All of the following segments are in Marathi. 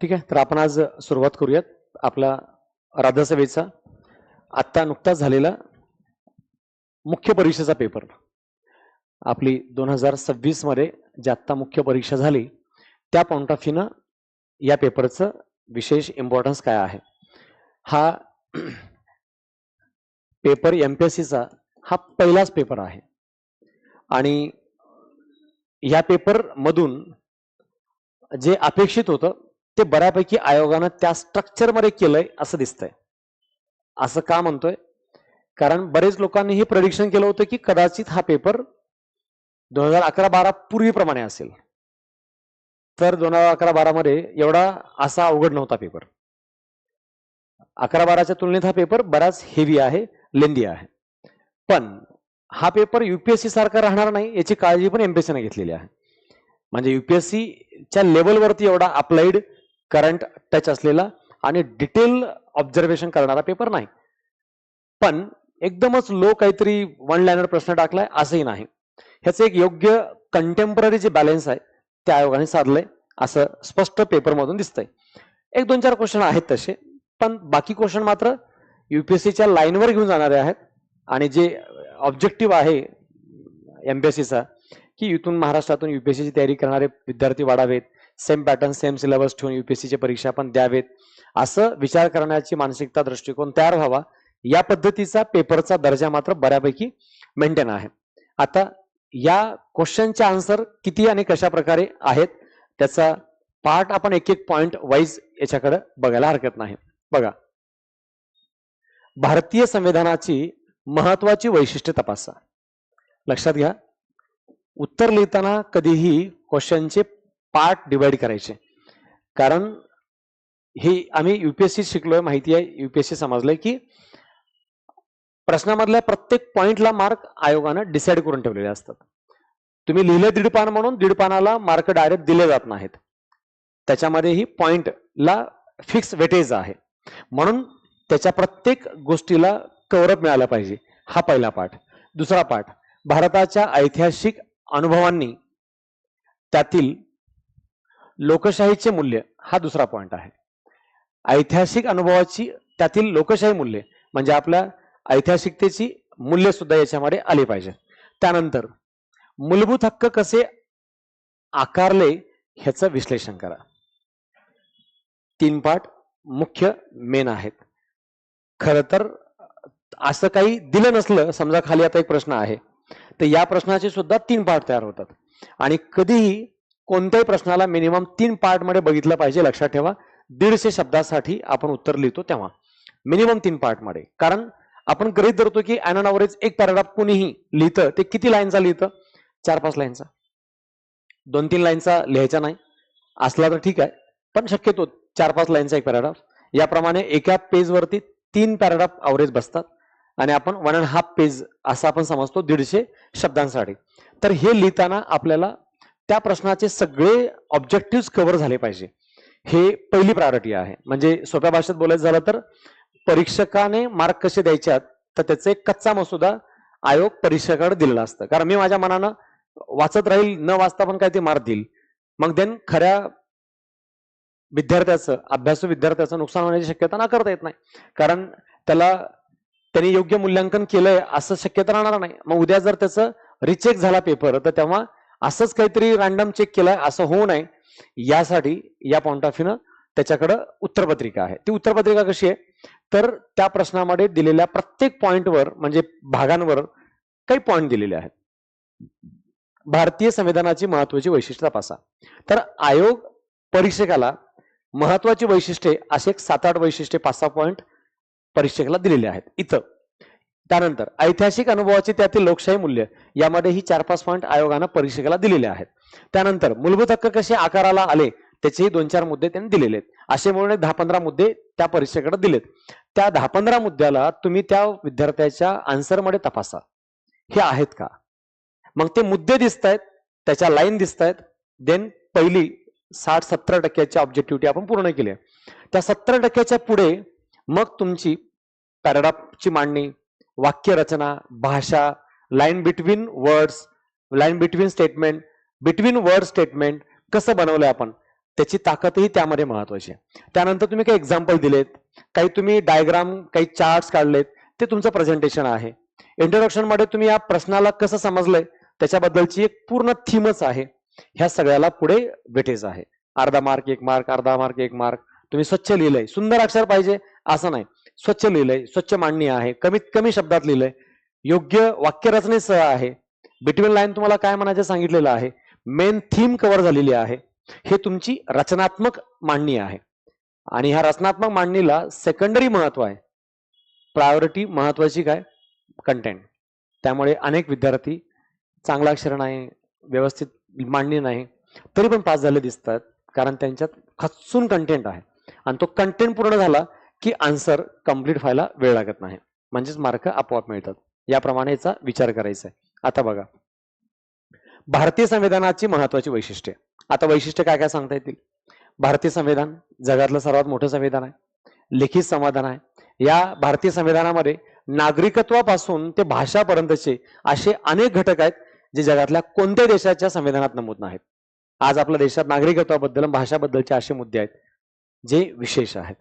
ठीक आहे, तर आपण आज सुरुवात करूयात आपला राज्यसभेचा आत्ता नुकताच झालेला मुख्य परीक्षेचा पेपर. आपली 2026 मध्ये जी आत्ता मुख्य परीक्षा झाली त्या पॉइंट ऑफ व्ह्यूनं या पेपरचं विशेष इम्पॉर्टन्स काय आहे. हा पेपर एमपीएससीचा हा पहिलाच पेपर आहे आणि या पेपर मधून जे अपेक्षित होतं ते बऱ्यापैकी आयोगानं त्या स्ट्रक्चरमध्ये केलंय असं दिसतंय. असं का म्हणतोय, कारण बरेच लोकांनी हे प्रेडिक्शन केलं होतं की कदाचित हा पेपर 2011-12 पूर्वीप्रमाणे असेल. तर 2011-12 मध्ये एवढा असा अवघड नव्हता पेपर. 11-12च्या तुलनेत हा पेपर बराच हेवी आहे, लेंदी आहे. पण हा पेपर युपीएससी सारखा राहणार नाही याची काळजी पण एमपीएससीने घेतलेली आहे. म्हणजे युपीएससीच्या लेवलवरती एवढा अप्लाइड करंट टच असलेला आणि डिटेल ऑब्झर्वेशन करणारा पेपर नाही. पण एकदमच लो काहीतरी वन लाईनर प्रश्न टाकलाय असंही नाही. ह्याचं एक योग्य कंटेम्पररी जे बॅलन्स आहे त्या आयोगाने साधलंय असं स्पष्ट पेपर मधून दिसतंय. एक दोन चार क्वेश्चन आहेत तसे, पण बाकी क्वेश्चन मात्र युपीएससीच्या लाईनवर घेऊन जाणारे आहेत. आणि जे ऑब्जेक्टिव्ह आहे एमपीएससीचा की इथून महाराष्ट्रातून युपीएससीची तयारी करणारे विद्यार्थी वाढावेत, सेम पॅटर्न सेम सिलेबस ठेवून युपीएससीची परीक्षा पण द्यावेत, असं विचार करण्याची मानसिकता दृष्टिकोन तयार व्हावा, या पद्धतीचा पेपरचा दर्जा मात्र बऱ्यापैकी मेंटेन आहे. आता या क्वेश्चनचे आन्सर किती आणि कशा प्रकारे आहेत त्याचा पार्ट आपण एक एक पॉइंट वाईज याच्याकडे बघायला हरकत नाही. बघा, भारतीय संविधानाची महत्वाची वैशिष्ट्ये तपासा. लक्षात घ्या, उत्तर लिहिताना कधीही क्वेश्चनचे पार्ट डिवाइड करायचे, कारण हे आम्ही युपीएससी शिकलोय, माहिती आहे, युपीएससी समजलंय की प्रश्नामधल्या प्रत्येक पॉइंटला मार्क आयोगानं डिसाईड करून ठेवलेले असतात. तुम्ही लिहिलं 1.5 पान म्हणून 1.5 पानाला मार्क डायरेक्ट दिले जात नाहीत. त्याच्यामध्येही पॉइंटला फिक्स वेटेज आहे, म्हणून त्याच्या प्रत्येक गोष्टीला कव्हरअप मिळाला पाहिजे. हा पहिला पाठ. दुसरा पाठ, भारताच्या ऐतिहासिक अनुभवांनी त्यातील लोकशाहीचे मूल्य, हा दुसरा पॉइंट आहे. ऐतिहासिक अनुभवाची त्यातील लोकशाही मूल्य म्हणजे आपल्या ऐतिहासिकतेची मूल्य सुद्धा याच्यामध्ये आली पाहिजे. त्यानंतर मूलभूत हक्क कसे आकारले ह्याचं विश्लेषण करा. 3 पाठ मुख्य मेन आहेत. खरं तर असं काही दिलं नसलं, समजा खाली आता एक प्रश्न आहे तर या प्रश्नाचे सुद्धा 3 पार्ट तयार होतात. आणि कधीही कोणत्याही प्रश्नाला मिनिमम 3 पार्ट मध्ये बघितलं पाहिजे. लक्षात ठेवा, 150 शब्दासाठी आपण उत्तर लिहितो तेव्हा मिनिमम 3 पार्ट मध्ये. कारण आपण गृहीत धरतो की ऑन एव्हरेज एक पॅराग्राफ कोणीही लिहितं ते किती लाईनचा लिहितं, 4-5 लाईनचा, 2-3 लाईनचा लिहायचा नाही असला तर ठीक आहे, पण शक्यतो 4-5 लाईनचा एक पॅराग्राफ. याप्रमाणे एका पेजवरती 3 पॅराग्राफ अवरेज बसतात आणि आपण 1.5 पेज असं आपण समजतो 150 शब्दांसाठी. तर हे लिहिताना आपल्याला त्या प्रश्नाचे सगळे ऑब्जेक्टिव्ह कव्हर झाले पाहिजे, हे पहिली प्रायोरिटी आहे. म्हणजे सोप्या भाषेत बोलायचं झालं तर परीक्षकाने मार्क कसे द्यायचे तर त्याचा एक कच्चा मसुदा आयोग परीक्षकाकडे दिलेला असतं. कारण मी माझ्या मनानं वाचत राहील, न वाचता पण काय ते मार्क देईल, मग देन खऱ्या विद्यार्थ्याचं, अभ्यासू विद्यार्थ्याचं नुकसान होण्याची शक्यता नाकारता येत नाही. कारण त्यांनी योग्य मूल्यांकन केलंय असं शक्यता राहणार नाही. मग उद्या जर त्याचं रिचेक झाला पेपर तर तेव्हा असंच काहीतरी रॅन्डम चेक केलाय असं होऊ नये, यासाठी या पॉइंट ऑफ व्ह्यूनं त्याच्याकडं उत्तरपत्रिका आहे. ती उत्तरपत्रिका कशी आहे तर त्या प्रश्नामध्ये दिलेल्या प्रत्येक पॉइंटवर म्हणजे भागांवर काही पॉइंट दिलेले आहेत. भारतीय संविधानाची महत्वाची वैशिष्ट्ये तपासा. तर आयोग परीक्षकाला महत्वाची वैशिष्ट्ये असे एक 7-8 वैशिष्ट्ये 5-6 पॉइंट परीक्षकाला दिलेले आहेत इथं. त्यानंतर ऐतिहासिक अनुभवाचे त्यातील लोकशाही मूल्य, यामध्ये ही 4-5 पॉइंट आयोगानं परीक्षकाला दिलेले आहेत. त्यानंतर मूलभूत हक्क कसे आकाराला आले त्याचेही 2-4 मुद्दे त्यांनी दिलेले आहेत. असे म्हणून 10-15 मुद्दे त्या परीक्षेकडे दिलेत. त्या 10-15 मुद्द्याला तुम्ही त्या विद्यार्थ्याच्या आन्सरमध्ये तपासा, हे आहेत का. मग ते मुद्दे दिसत आहेत, त्याच्या लाईन दिसत आहेत, देन पहिली 60-70% ऑब्जेक्टिव्हिटी आपण पूर्ण केली. त्या 70% पुढे मग तुमची पॅराग्राफची मांडणी, वाक्य रचना, भाषा, line between words, line between statement, between word statement कसं बनवलंय आपण, त्याची ताकदही त्यामध्ये महत्वाची आहे. त्यानंतर तुम्ही काही एक्झाम्पल दिलेत, काही तुम्ही डायग्राम, काही चार्ट्स काढलेत, ते तुमचं प्रेझेंटेशन आहे. इंट्रोडक्शन मध्ये तुम्ही या प्रश्नाला कसं समजलंय त्याच्याबद्दलची एक पूर्ण थीमच आहे. ह्या सगळ्याला पुढे वेटेज आहे. अर्धा मार्क, 1 मार्क, अर्धा मार्क, 1 मार्क. तुम्ही स्वच्छ लिहिलंय, सुंदर अक्षर पाहिजे असं नाही, स्वच्छ लिहिलंय, स्वच्छ मांडणी आहे, कमीत कमी शब्दात लिहिलंय, योग्य वाक्यरचनेसह आहे, बिटवीन लाईन तुम्हाला काय म्हणायचं सांगितलेलं आहे, मेन थीम कव्हर झालेली आहे. हे तुमची रचनात्मक मांडणी आहे. आणि ह्या रचनात्मक मांडणीला सेकंडरी महत्व आहे, प्रायोरिटी महत्वाची काय, कंटेंट. त्यामुळे अनेक विद्यार्थी चांगला अक्षर नाही, व्यवस्थित मांडणी नाही, तरी पण पास झाले दिसतात, कारण त्यांच्यात खचून कंटेंट आहे. आणि तो कंटेंट पूर्ण झाला की आन्सर कंप्लीट व्हायला वेळ लागत नाही, म्हणजेच मार्क आपोआप मिळतात. याप्रमाणे याचा विचार करायचा आहे. आता बघा, भारतीय संविधानाची महत्वाची वैशिष्ट्ये. आता वैशिष्ट्य काय काय सांगता येतील. भारतीय संविधान जगातलं सर्वात मोठं संविधान आहे, लिखित संविधान आहे. या भारतीय संविधानामध्ये नागरिकत्वापासून ते भाषापर्यंतचे असे अनेक घटक आहेत जे जगातल्या कोणत्याही देशाच्या संविधानात नमूद नाहीत. आज आपल्या देशात नागरिकत्वाबद्दल, भाषाबद्दलचे असे मुद्दे आहेत जे विशेष आहेत.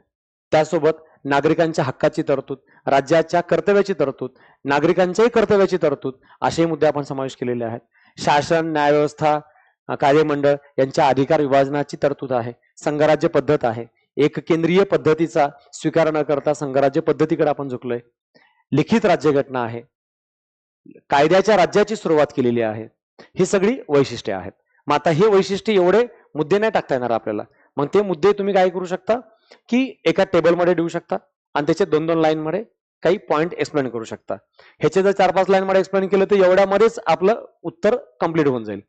त्यासोबत नागरिकांच्या हक्काची तरतूद, राज्याच्या कर्तव्याची तरतूद, नागरिकांच्याही कर्तव्याची तरतूद, असे मुद्दे आपण समावेश केलेले आहेत. शासन, न्यायव्यवस्था, कार्यमंडळ यांच्या अधिकार विभाजनाची तरतूद आहे. संघराज्य पद्धत आहे. एक केंद्रीय पद्धतीचा स्वीकार न करता संघराज्य पद्धतीकडे आपण झुकलोय. लिखित राज्यघटना आहे. कायद्याच्या राज्याची सुरुवात केलेली आहे. ही सगळी वैशिष्ट्ये आहेत. मग आता हे वैशिष्ट्य एवढे मुद्दे नाही टाकता येणार आपल्याला. मग ते मुद्दे तुम्ही काय करू शकता की एका टेबलमध्ये देऊ शकता आणि त्याचे 2-2 लाईन मध्ये काही पॉइंट एक्सप्लेन करू शकता. ह्याचे जर 4-5 लाईन मध्ये एक्सप्लेन केलं तर एवढ्यामध्येच आपलं उत्तर कंप्लीट होऊन जाईल.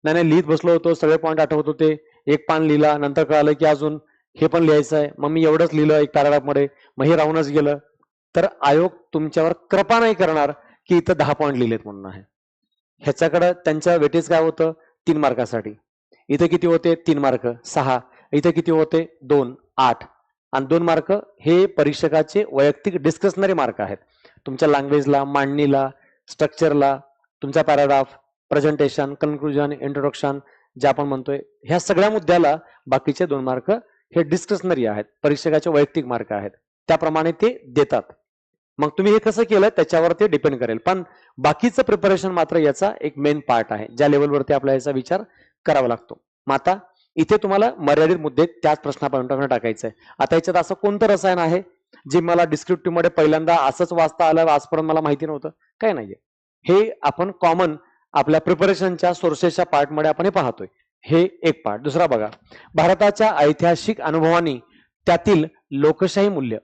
नाही लिहित बसलो होतो, सगळे पॉइंट आठवत होते, एक पान लिहिला, नंतर कळालं की अजून हे पण लिहायचं आहे, मग मी एवढंच लिहिलं एक पॅराग्राफ मध्ये, मग हे राहूनच गेलं, तर आयोग तुमच्यावर कृपा नाही करणार की इथं 10 पॉइंट लिहिलेत म्हणून आहे. ह्याच्याकडं त्यांच्या वेटेज काय होतं, 3 मार्कासाठी. इथे किती होते, 3 मार्क 6. इथे किती होते, 2, 8. आणि 2 मार्क हे परीक्षकाचे वैयक्तिक डिस्कशनरी मार्क आहेत. तुमच्या लँग्वेजला, मांडणीला, स्ट्रक्चरला, तुमचा पॅराग्राफ, प्रेझेंटेशन, कन्क्लुजन, इंट्रोडक्शन जे आपण म्हणतोय, ह्या सगळ्या मुद्द्याला बाकीचे 2 मार्क हे डिस्कशनरी आहेत, परीक्षकाचे वैयक्तिक मार्क आहेत. त्याप्रमाणे ते देतात. मग तुम्ही हे कसं केलं त्याच्यावर ते डिपेंड करेल, पण बाकीचं प्रिपरेशन मात्र याचा एक मेन पार्ट आहे, ज्या लेवलवरती आपल्याला याचा विचार करावा लागतो. मग आता इथे तुम्हाला मर्यादित मुद्दे त्याच प्रश्नापर्यंत टाकायचं आहे. आता याच्यात असं कोणतं रसायन आहे जे मला डिस्क्रिप्टिव्ह मध्ये पहिल्यांदा असंच वाचता आलं, आजपर्यंत मला माहिती नव्हतं, काय नाहीये. हे आपण कॉमन आपल्या प्रिपरेशनच्या सोर्सेसच्या पार्टमध्ये आपण हे पाहतोय. हे एक पार्ट. दुसरा बघा, भारताच्या ऐतिहासिक अनुभवांनी त्यातील लोकशाही मूल्य.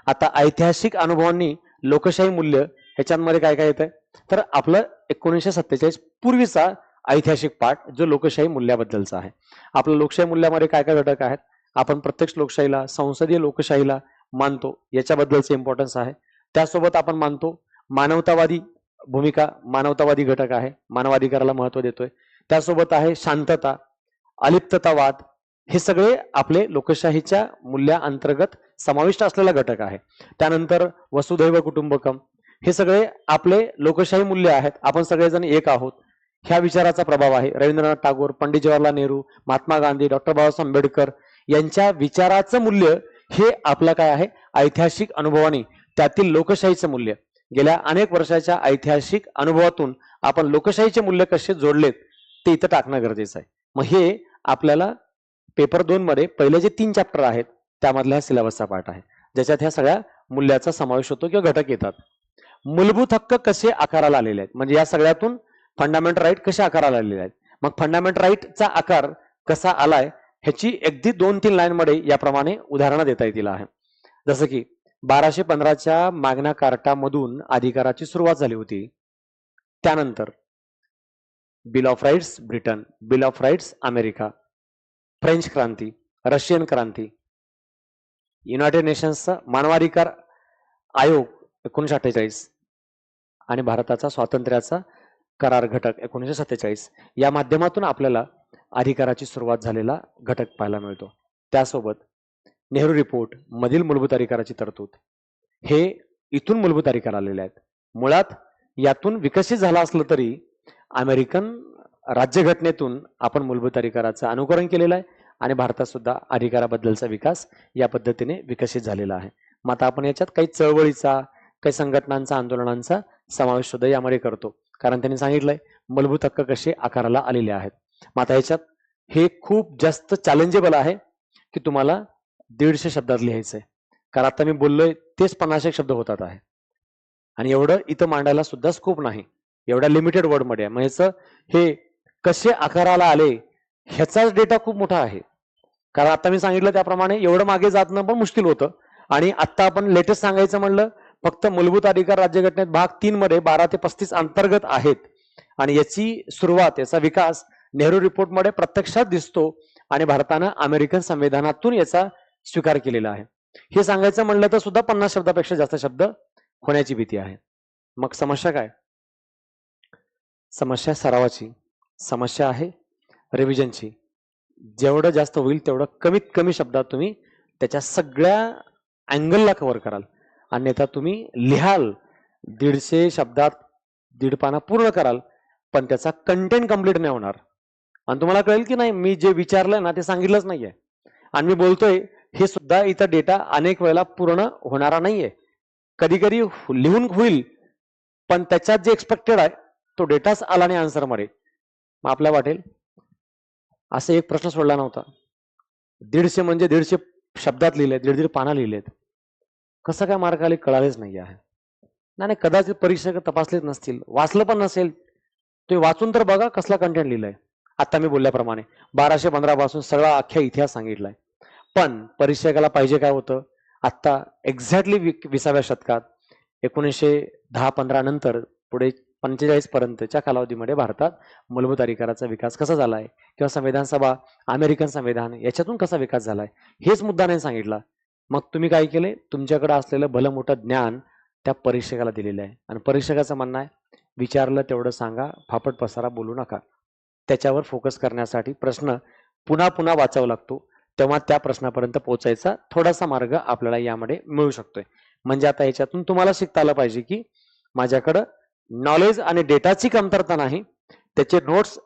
आता ऐतिहासिक अनुभवांनी लोकशाही मूल्य ह्याच्यामध्ये काय काय येतंय, तर आपलं 1947 पूर्वीचा ऐतिहासिक पाठ जो लोकशाही मूल्याबद्दलचा आहे. आपलं लोकशाही मूल्यामध्ये काय काय घटक आहेत, आपण प्रत्यक्ष लोकशाहीला, संसदीय लोकशाहीला मानतो, याच्याबद्दलचे इम्पॉर्टन्स आहे. त्यासोबत आपण मानतो मानवतावादी भूमिका, मानवतावादी घटक आहे, मानवाधिकाराला महत्व देतोय. त्यासोबत आहे शांतता, अलिप्ततावाद, हे सगळे आपले लोकशाहीच्या मूल्याअंतर्गत समाविष्ट असलेला घटक आहे. त्यानंतर वसुधैव कुटुंबकम, हे सगळे आपले लोकशाही मूल्य आहेत. आपण सगळेजण एक आहोत ह्या विचाराचा प्रभाव आहे. रवींद्रनाथ टागोर, पंडित जवाहरलाल नेहरू, महात्मा गांधी, डॉक्टर बाबासाहेब आंबेडकर यांच्या विचाराचं मूल्य हे आपलं काय आहे, ऐतिहासिक अनुभवाने त्यातील लोकशाहीचं मूल्य. गेल्या अनेक वर्षाच्या ऐतिहासिक अनुभवातून आपण लोकशाहीचे मूल्य कसे जोडलेत ते इथं टाकणं गरजेचं आहे. मग हे आपल्याला पेपर 2 मध्ये पहिले जे 3 चॅप्टर आहेत त्यामधल्या सिलेबसचा पार्ट आहे, ज्याच्यात ह्या सगळ्या मूल्याचा समावेश होतो किंवा घटक येतात. मूलभूत हक्क कसे आकाराला आलेले आहेत, म्हणजे या सगळ्यातून फंडामेंटल राईट कसे आकाराला आलेले आहेत. मग फंडामेंटल राईटचा आकार कसा आलाय ह्याची अगदी 2-3 लाईन मध्ये याप्रमाणे उदाहरणं देता येतील आहे. जसं की 1215च्या मॅग्ना कार्टामधून अधिकाराची सुरुवात झाली होती. त्यानंतर bill of rights Britain, bill of rights America, French क्रांती, रशियन क्रांती, युनायटेड नेशन्सचा मानवाधिकार आयोग 1948 आणि भारताचा स्वातंत्र्याचा करार घटक 1947 या माध्यमातून आपल्याला अधिकाराची सुरुवात झालेला घटक पाहायला मिळतो. त्यासोबत नेहरू रिपोर्ट मधील मूलभूत अधिकाराची तरतूद, हे इथून मूलभूत अधिकार आलेले आहेत. मुळात यातून विकसित झाला असलं तरी अमेरिकन राज्यघटनेतून आपण मूलभूत अधिकाराचं अनुकरण केलेलं आहे आणि भारतात सुद्धा अधिकाराबद्दलचा विकास या पद्धतीने विकसित झालेला आहे. मग आता आपण याच्यात काही चळवळीचा, काही संघटनांचा, आंदोलनांचा समावेश सुद्धा यामध्ये करतो, कारण त्यांनी सांगितलंय मूलभूत हक्क कसे आकाराला आलेले आहेत. मग आता याच्यात हे खूप जास्त चॅलेंजेबल आहे की तुम्हाला 150 शब्दात लिहायचंय, कारण आता मी बोललोय तेच 50 शब्द होतात आहे आणि एवढं इथं मांडायला सुद्धा स्कोप नाही, एवढ्या लिमिटेड वर्ड मध्ये. म्हणजे हे कसे आकाराला आले ह्याचाच डेटा खूप मोठा आहे, कारण आता मी सांगितलं त्याप्रमाणे एवढं मागे जाणं पण मुश्किल होतं. आणि आता आपण लेटेस्ट सांगायचं म्हणलं, फक्त मूलभूत अधिकार राज्यघटनेत भाग 3 मध्ये 12 ते 35 अंतर्गत आहेत आणि याची सुरुवात, याचा विकास नेहरू रिपोर्टमध्ये प्रत्यक्षात दिसतो आणि भारतानं अमेरिकन संविधानातून याचा स्वीकार केलेला आहे. हे सांगायचं म्हणलं तर सुद्धा 50 शब्दापेक्षा जास्त शब्द होण्याची भीती आहे. मग समस्या काय? समस्या सरावाची, समस्या आहे रिव्हिजनची. जेवढं जास्त होईल तेवढं कमीत कमी शब्दात तुम्ही त्याच्या सगळ्या अँगलला कव्हर कराल. अन्यथा तुम्ही लिहाल 150 शब्दात 1.5 पाना पूर्ण कराल, पण त्याचा कंटेंट कम्प्लीट नाही होणार आणि तुम्हाला कळेल की नाही मी जे विचारलंय ना ते सांगितलंच नाहीये आणि मी बोलतोय हे सुद्धा इथं डेटा अनेक वेळेला पूर्ण होणारा नाहीये. कधी कधी लिहून होईल पण त्याच्यात जे एक्सपेक्टेड आहे तो डेटाच आला नाही आन्सर मध्ये. मग आपल्याला वाटेल असं एक प्रश्न सोडला नव्हता, 150 म्हणजे 150 शब्दात लिहिले, 1.5 पाना लिहिलेत, कसं काय मार्क आले कळालेच नाही आहे. नाही कदाचित परीक्षक तपासलेच नसतील, वाचलं पण नसेल. तुम्ही वाचून तर बघा कसला कंटेंट लिहिलंय. आता मी बोलल्याप्रमाणे 1215 पासून सगळा अख्ख्या इतिहास सांगितलाय, पण परीक्षकाला पाहिजे काय होतं, आता एक्झॅक्टली 20व्या शतकात 1910-15 नंतर पुढे 45 पर्यंतच्या कालावधीमध्ये भारतात मूलभूत अधिकाराचा विकास कसा झालाय किंवा संविधान सभा, अमेरिकन संविधान याच्यातून कसा विकास झालाय हेच मुद्दा नाही सांगितला. मग तुम्ही काय केले, तुमच्याकडे असलेलं भलं मोठं ज्ञान त्या परीक्षकाला दिलेलं आहे आणि परीक्षकाचं म्हणणं आहे विचारलं तेवढं सांगा, फापट पसारा बोलू नका. त्याच्यावर फोकस करण्यासाठी प्रश्न पुन्हा पुन्हा वाचावा लागतो, तेव्हा त्या प्रश्नापर्यंत पोहोचायचा थोडासा मार्ग आपल्याला यामध्ये मिळू शकतोय. म्हणजे आता याच्यातून तुम्हाला शिकता आलं पाहिजे की माझ्याकडं नॉलेज आणि डेटाची कमतरता नाही, त्याचे नोट्स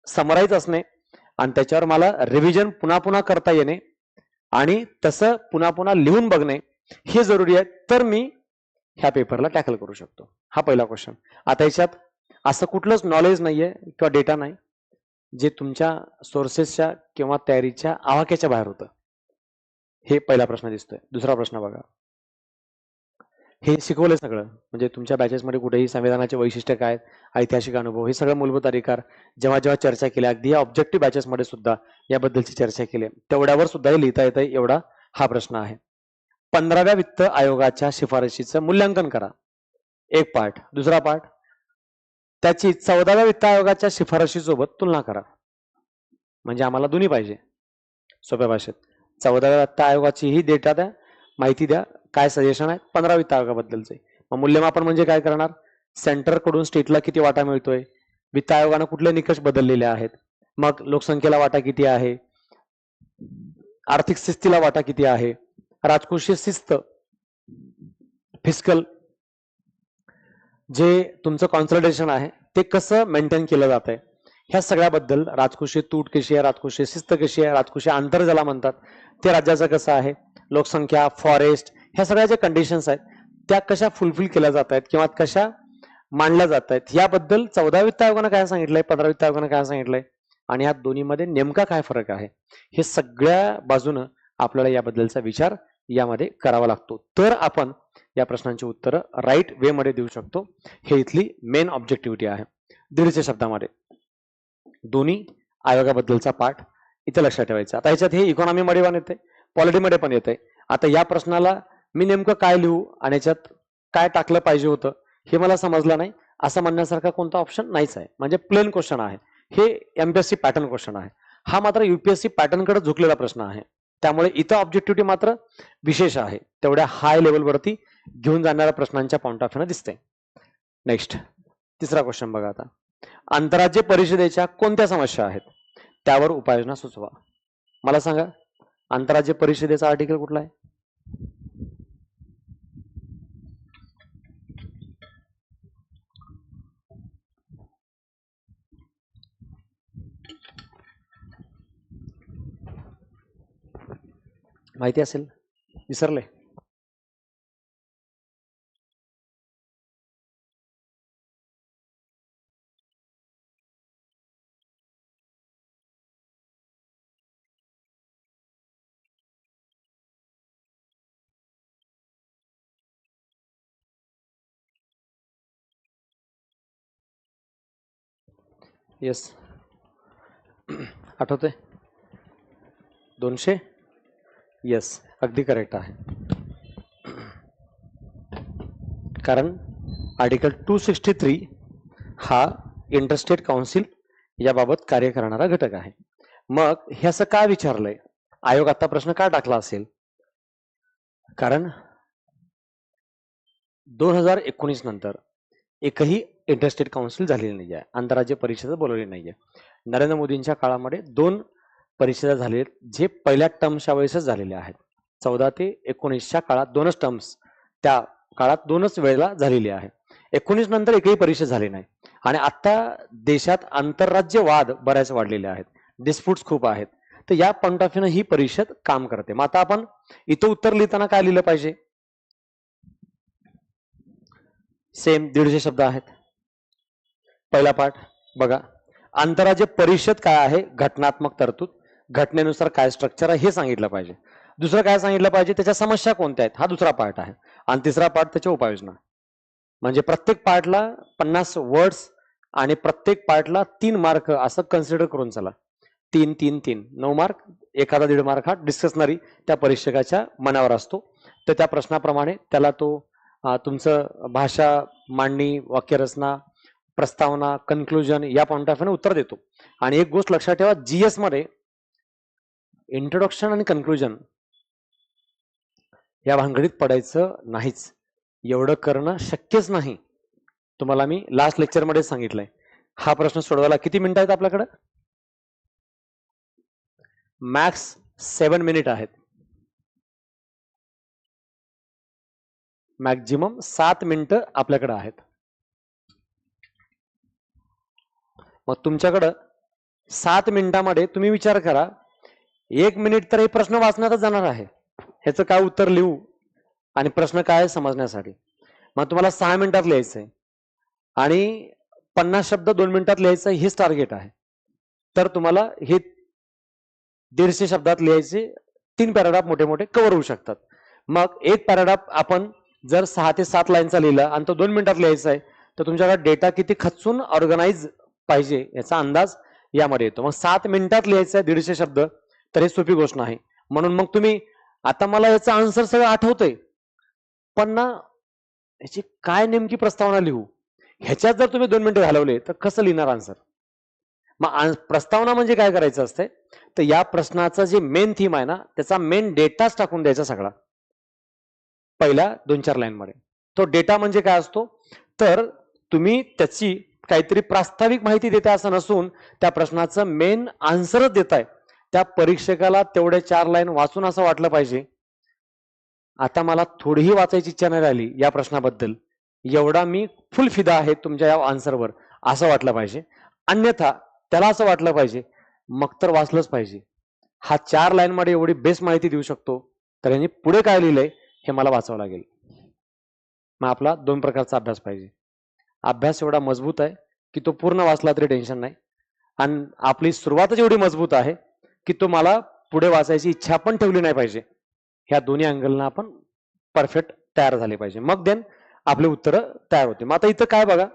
समराईज असणे आणि त्याच्यावर मला रिव्हिजन पुन्हा पुन्हा करता येणे आणि तसं पुन्हा पुन्हा लिहून बघणे हे जरुरी आहे, तर मी ह्या पेपरला टॅकल करू शकतो. हा पहिला क्वेश्चन. आता याच्यात असं कुठलंच नॉलेज नाहीये किंवा डेटा नाही जे तुमच्या सोर्सेसच्या किंवा तयारीच्या आवाक्याच्या बाहेर होतं. हे पहिला प्रश्न दिसतोय. दुसरा प्रश्न बघा, हे शिकवलंय सगळं, म्हणजे तुमच्या बॅचेसमध्ये कुठेही संविधानाचे वैशिष्ट्य काय, ऐतिहासिक अनुभव, हे सगळं मूलभूत अधिकार जेव्हा जेव्हा चर्चा केल्या, अगदी या ऑब्जेक्टिव्ह बॅचेसमध्ये सुद्धा याबद्दलची चर्चा केली, तेवढ्यावर सुद्धा हे लिहिता येतं एवढा हा प्रश्न आहे. 15व्या वित्त आयोगाच्या शिफारशीचं मूल्यांकन करा, एक पार्ट. दुसरा पार्ट, त्याची 14व्या वित्त आयोगाच्या शिफारशीसोबत तुलना करा. म्हणजे आम्हाला दोन्ही पाहिजे सोप्या भाषेत. 14व्या वित्त आयोगाची ही डेटा द्या, माहिती द्या, काय सजेशन आहे 15 वित्त आयोगाबद्दलचे. मग मूल्यमापन म्हणजे काय करणार, सेंटर कडून स्टेटला किती वाटा मिळतोय, वित्त आयोगानं कुठले निकष बदललेले आहेत, मग लोकसंख्येला वाटा किती आहे, आर्थिक शिस्तीला वाटा किती आहे, राजकोषीय शिस्त, फिस्कल जे तुमचं कॉन्सल्टेशन आहे ते कसं मेंटेन केलं जात आहे, ह्या सगळ्याबद्दल, राजकोषीय तूट कशी आहे, राजकोषीय शिस्त कशी आहे, राजकोषीय अंतर ज्याला म्हणतात ते राज्याचं कसं आहे, लोकसंख्या, फॉरेस्ट, ह्या सगळ्या ज्या कंडिशन्स आहेत त्या कशा फुलफिल केल्या जात आहेत किंवा कशा मांडल्या जात आहेत याबद्दल 14 वित्त आयोगानं काय सांगितलंय, 15 वित्त आयोगानं काय सांगितलंय आणि या दोन्हीमध्ये नेमका काय फरक आहे, हे सगळ्या बाजूनं आपल्याला याबद्दलचा विचार यामध्ये करावा लागतो, तर आपण या प्रश्नांची उत्तरं राईट वे मध्ये देऊ शकतो. हे इथली मेन ऑब्जेक्टिव्हिटी आहे. 150 शब्दामध्ये दोन्ही आयोगाबद्दलचा पाठ इथं लक्षात ठेवायचा. आता ह्याच्यात हे इकॉनॉमीमध्ये पण येते, पॉलिटीमध्ये पण येते. आता या प्रश्नाला मी नेमकं काय लिहू आणि याच्यात काय टाकलं पाहिजे होतं हे मला समजलं नाही असं म्हणण्यासारखा कोणता ऑप्शन नाहीच आहे. म्हणजे प्लेन क्वेश्चन आहे हे, एमपीएससी पॅटर्न क्वेश्चन आहे. हा मात्र युपीएससी पॅटर्नकडे झुकलेला प्रश्न आहे, त्यामुळे इथं ऑब्जेक्टिव्हिटी मात्र विशेष आहे, तेवढ्या हाय लेवलवरती घेऊन जाणाऱ्या प्रश्नांच्या पॉइंट ऑफ व्ह्यूने दिसते. नेक्स्ट, तिसरा क्वेश्चन बघा. आता आंतरराज्य परिषदेच्या कोणत्या समस्या आहेत त्यावर उपाययोजना सुचवा. मला सांगा, आंतरराज्य परिषदेचा आर्टिकल कुठला आहे? माहिती असेल, विसरले? येस, आठवते 200. येस, अगदी करेक्ट आहे. कारण आर्टिकल 263 हा इंटरस्टेट काउन्सिल याबाबत कार्य करणारा घटक आहे. मग हे असं का विचारलंय, आयोग आता प्रश्न का टाकला असेल? कारण 2019 नंतर एकही इंटरस्टेट काउन्सिल झालेली नाही आहे, आंतरराज्य परिषद बोलवली नाही आहे. नरेंद्र मोदींच्या काळामध्ये 2 परिषदा झाले जे पहिल्या टर्मच्या वेळेसच झालेल्या आहेत. 14 ते 19च्या काळात 2च टर्म्स, त्या काळात 2च वेळेला झालेली आहे. 19 नंतर एकही परिषद झाली नाही. आणि आता देशात आंतरराज्य वाद बऱ्याच वाढलेले आहेत, डिस्प्यूट्स खूप आहेत. तर या पॉइंट ऑफ व्ह्यूने ही परिषद काम करते. मग आता आपण इथं उत्तर लिहिताना काय लिहिलं पाहिजे? सेम 150 शब्द आहेत. पहिला पाठ बघा, आंतरराज्य परिषद काय आहे, घटनात्मक तरतूद, घटनेनुसार काय स्ट्रक्चर आहे हे सांगितलं पाहिजे. दुसरं काय सांगितलं पाहिजे, त्याच्या समस्या कोणत्या आहेत, हा दुसरा पार्ट आहे. आणि तिसरा पार्ट त्याच्या उपाययोजना. म्हणजे प्रत्येक पार्टला 50 वर्ड्स आणि प्रत्येक पार्टला 3 मार्क असं कन्सिडर करून चला. 3 3 3 9 मार्क, एखादा 1.5 मार्क हा डिस्कशनरी त्या परीक्षकाच्या मनावर असतो. तर त्या प्रश्नाप्रमाणे त्याला तो तुमचं भाषा मांडणी, वाक्यरचना, प्रस्तावना, कन्क्लुजन या पॉइंट ऑफ व्ह्यूने उत्तर देतो. आणि एक गोष्ट लक्षात ठेवा, जीएस मध्ये इंट्रोडक्शन आणि कन्क्लुजन या भानगडीत पडायचं नाहीच. एवढं करणं शक्यच नाही. तुम्हाला मी लास्ट लेक्चरमध्ये सांगितलंय. हा प्रश्न सोडवायला किती मिनिटं आहेत आपल्याकडे? मॅक्स 7 मिनिट आहेत. मॅक्झिमम 7 मिनिटं आपल्याकडे आहेत. मग तुमच्याकडं 7 मिनिटांमध्ये तुम्ही विचार करा, 1 मिनिट तर हे प्रश्न वाचण्यातच जाणार आहे. ह्याचं काय उत्तर लिहू आणि प्रश्न काय समजण्यासाठी. मग तुम्हाला 6 मिनिटात लिहायचंय आणि 50 शब्द 2 मिनिटात लिहायचं, हेच टार्गेट आहे. तर तुम्हाला हे 150 शब्दात लिहायचे 3 पॅराग्राफ मोठे मोठे कव्हर होऊ शकतात. मग एक पॅराग्राफ आपण जर 6 ते 7 लाईनचा लिहिला आणि तो 2 मिनिटात लिहायचा आहे, तर तुमच्याकडे डेटा किती खचून ऑर्गनाइज पाहिजे याचा अंदाज यामध्ये येतो. मग 7 मिनिटात लिहायचं आहे 150 शब्द, तर हे सोपी गोष्ट नाही. म्हणून मग तुम्ही, आता मला याचं आन्सर सगळं आठवतंय, पण ना याची काय नेमकी प्रस्तावना लिहू, ह्याच्यात जर तुम्ही 2 मिनिटं घालवले तर कसं लिहिणार आन्सर? मग प्रस्तावना म्हणजे काय करायचं असतंय, तर या प्रश्नाचा जे मेन थीम आहे ना, त्याचा मेन डेटाच टाकून द्यायचा सगळा पहिल्या 2-4 लाईन मध्ये. तो डेटा म्हणजे काय असतो, तर तुम्ही त्याची काहीतरी प्रास्ताविक माहिती देताय असं नसून त्या प्रश्नाचं मेन आन्सरच देताय. त्या परीक्षकाला तेवढे 4 लाईन वाचून असं वाटलं पाहिजे, आता मला थोडीही वाचायची इच्छा नाही राहिली या प्रश्नाबद्दल, एवढा मी फुल फिदा आहे तुमच्या या आन्सरवर, असं वाटलं पाहिजे. अन्यथा त्याला असं वाटलं पाहिजे, मग तर वाचलंच पाहिजे, हा 4 लाईन मध्ये एवढी बेस्ट माहिती देऊ शकतो, तर यांनी पुढे काय लिहिलंय हे मला वाचावं लागेल. मग आपला 2 प्रकारचा अभ्यास पाहिजे. अभ्यास एवढा मजबूत आहे की तो पूर्ण वाचला तरी टेन्शन नाही, आणि आपली सुरुवातच एवढी मजबूत आहे की तो मला पुढे वाचायची इच्छा पण ठेवली नाही पाहिजे. ह्या दोन्ही अँगलना आपण परफेक्ट तयार झाले पाहिजे, मग देन आपले उत्तर तयार होते. मग आता इथं काय बघा,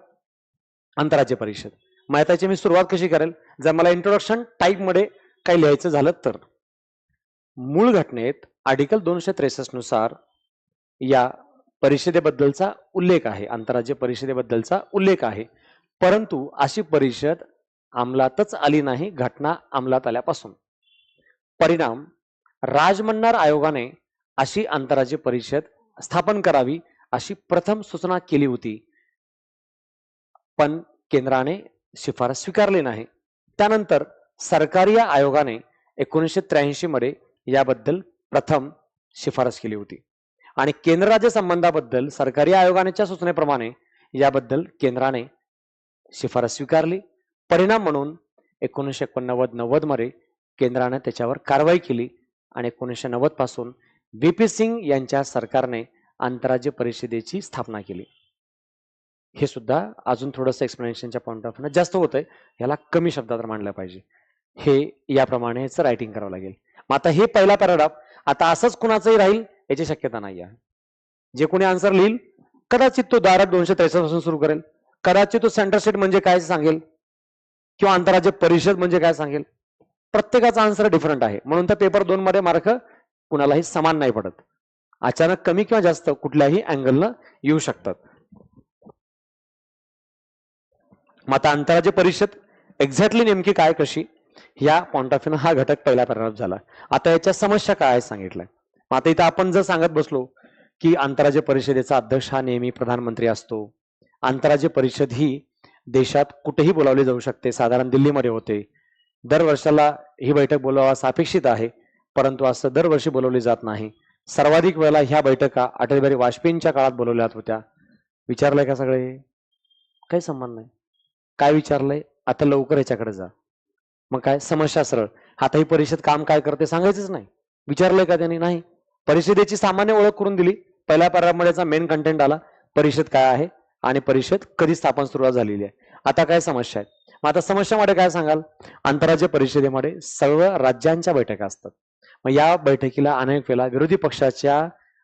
आंतरराज्य परिषद. मग त्याची मी सुरुवात कशी करेल, जर मला इंट्रोडक्शन टाईप मध्ये काही लिहायचं झालं तर मूळ घटनेत आर्टिकल 263 नुसार या परिषदेबद्दलचा उल्लेख आहे, आंतरराज्य परिषदेबद्दलचा उल्लेख आहे, परंतु अशी परिषद अंमलातच आली नाही घटना अंमलात आल्यापासून. परिणाम, राजमन्नार आयोगाने अशी आंतरराज्य परिषद स्थापन करावी अशी प्रथम सूचना केली होती, पण केंद्राने शिफारस स्वीकारली नाही. त्यानंतर सरकारी आयोगाने 1983 मध्ये याबद्दल प्रथम शिफारस केली होती आणि केंद्र राज्य संबंधाबद्दल सरकारी आयोगाच्या सूचनेप्रमाणे याबद्दल केंद्राने शिफारस स्वीकारली. परिणाम म्हणून 1989-90 मध्ये केंद्राने त्याच्यावर कारवाई केली आणि 1990 पासून व्ही.पी. सिंग यांच्या सरकारने आंतरराज्य परिषदेची स्थापना केली. हे सुद्धा अजून थोडंसं एक्सप्लेनेशनच्या पॉईंट ऑफ व्ह्यू जास्त होतंय, याला कमी शब्दात मांडलं पाहिजे. हे याप्रमाणे याचं रायटिंग करावं लागेल. मग आता हे पहिला पॅराग्राफ आता असंच कुणाचंही राहील याची शक्यता नाही आहे. जे कोणी आन्सर लिहिल कदाचित तो डायरेक्ट 263 पासून सुरू करेल, कदाचित तो सेंटर स्टेट म्हणजे काय सांगेल किंवा आंतरराज्य परिषद म्हणजे काय सांगेल. प्रत्येकाचा आन्सर डिफरंट आहे, म्हणून तर पेपर 2 मध्ये मार्क कुणालाही समान नाही पडत. अचानक कमी किंवा जास्त कुठल्याही अँगलनं येऊ शकतात. मग आता आंतरराज्य परिषद एक्झॅक्टली नेमकी काय कशी या पॉइंट ऑफ व्ह्यू हा घटक पहिला पॅराग्राफ झाला. आता याच्या समस्या काय आहे सांगितलंय. मग आता इथं आपण जर सांगत बसलो की आंतरराज्य परिषदेचा अध्यक्ष हा नेहमी प्रधानमंत्री असतो, आंतरराज्य परिषद ही देशात कुठेही बोलावली जाऊ शकते, साधारण दिल्लीमध्ये होते, दरवर्षाला ही बैठक बोलावास अपेक्षित आहे, परंतु असं दरवर्षी बोलवली जात नाही. सर्वाधिक वेळेला ह्या बैठका अटल बिहारी वाजपेयींच्या काळात बोलवल्या होत्या. विचारलंय का सगळे? काही संबंध नाही. काय विचारलंय? आता लवकर याच्याकडे जा. मग काय समस्या सरळ. आता ही परिषद काम काय करते सांगायचंच नाही. विचारलंय का त्यांनी? नाही. परिषदेची सामान्य ओळख करून दिली. पहिल्या पॅराग्राफमध्येचा मेन कंटेंट आला, परिषद काय आहे आणि परिषद कधी स्थापन सुरुवात झालेली आहे. आता काय समस्या आहे? मग आता समस्यामध्ये काय सांगाल? आंतरराज्य परिषदेमध्ये सर्व राज्यांच्या बैठका असतात. मग या बैठकीला अनेक वेळा विरोधी पक्षाच्या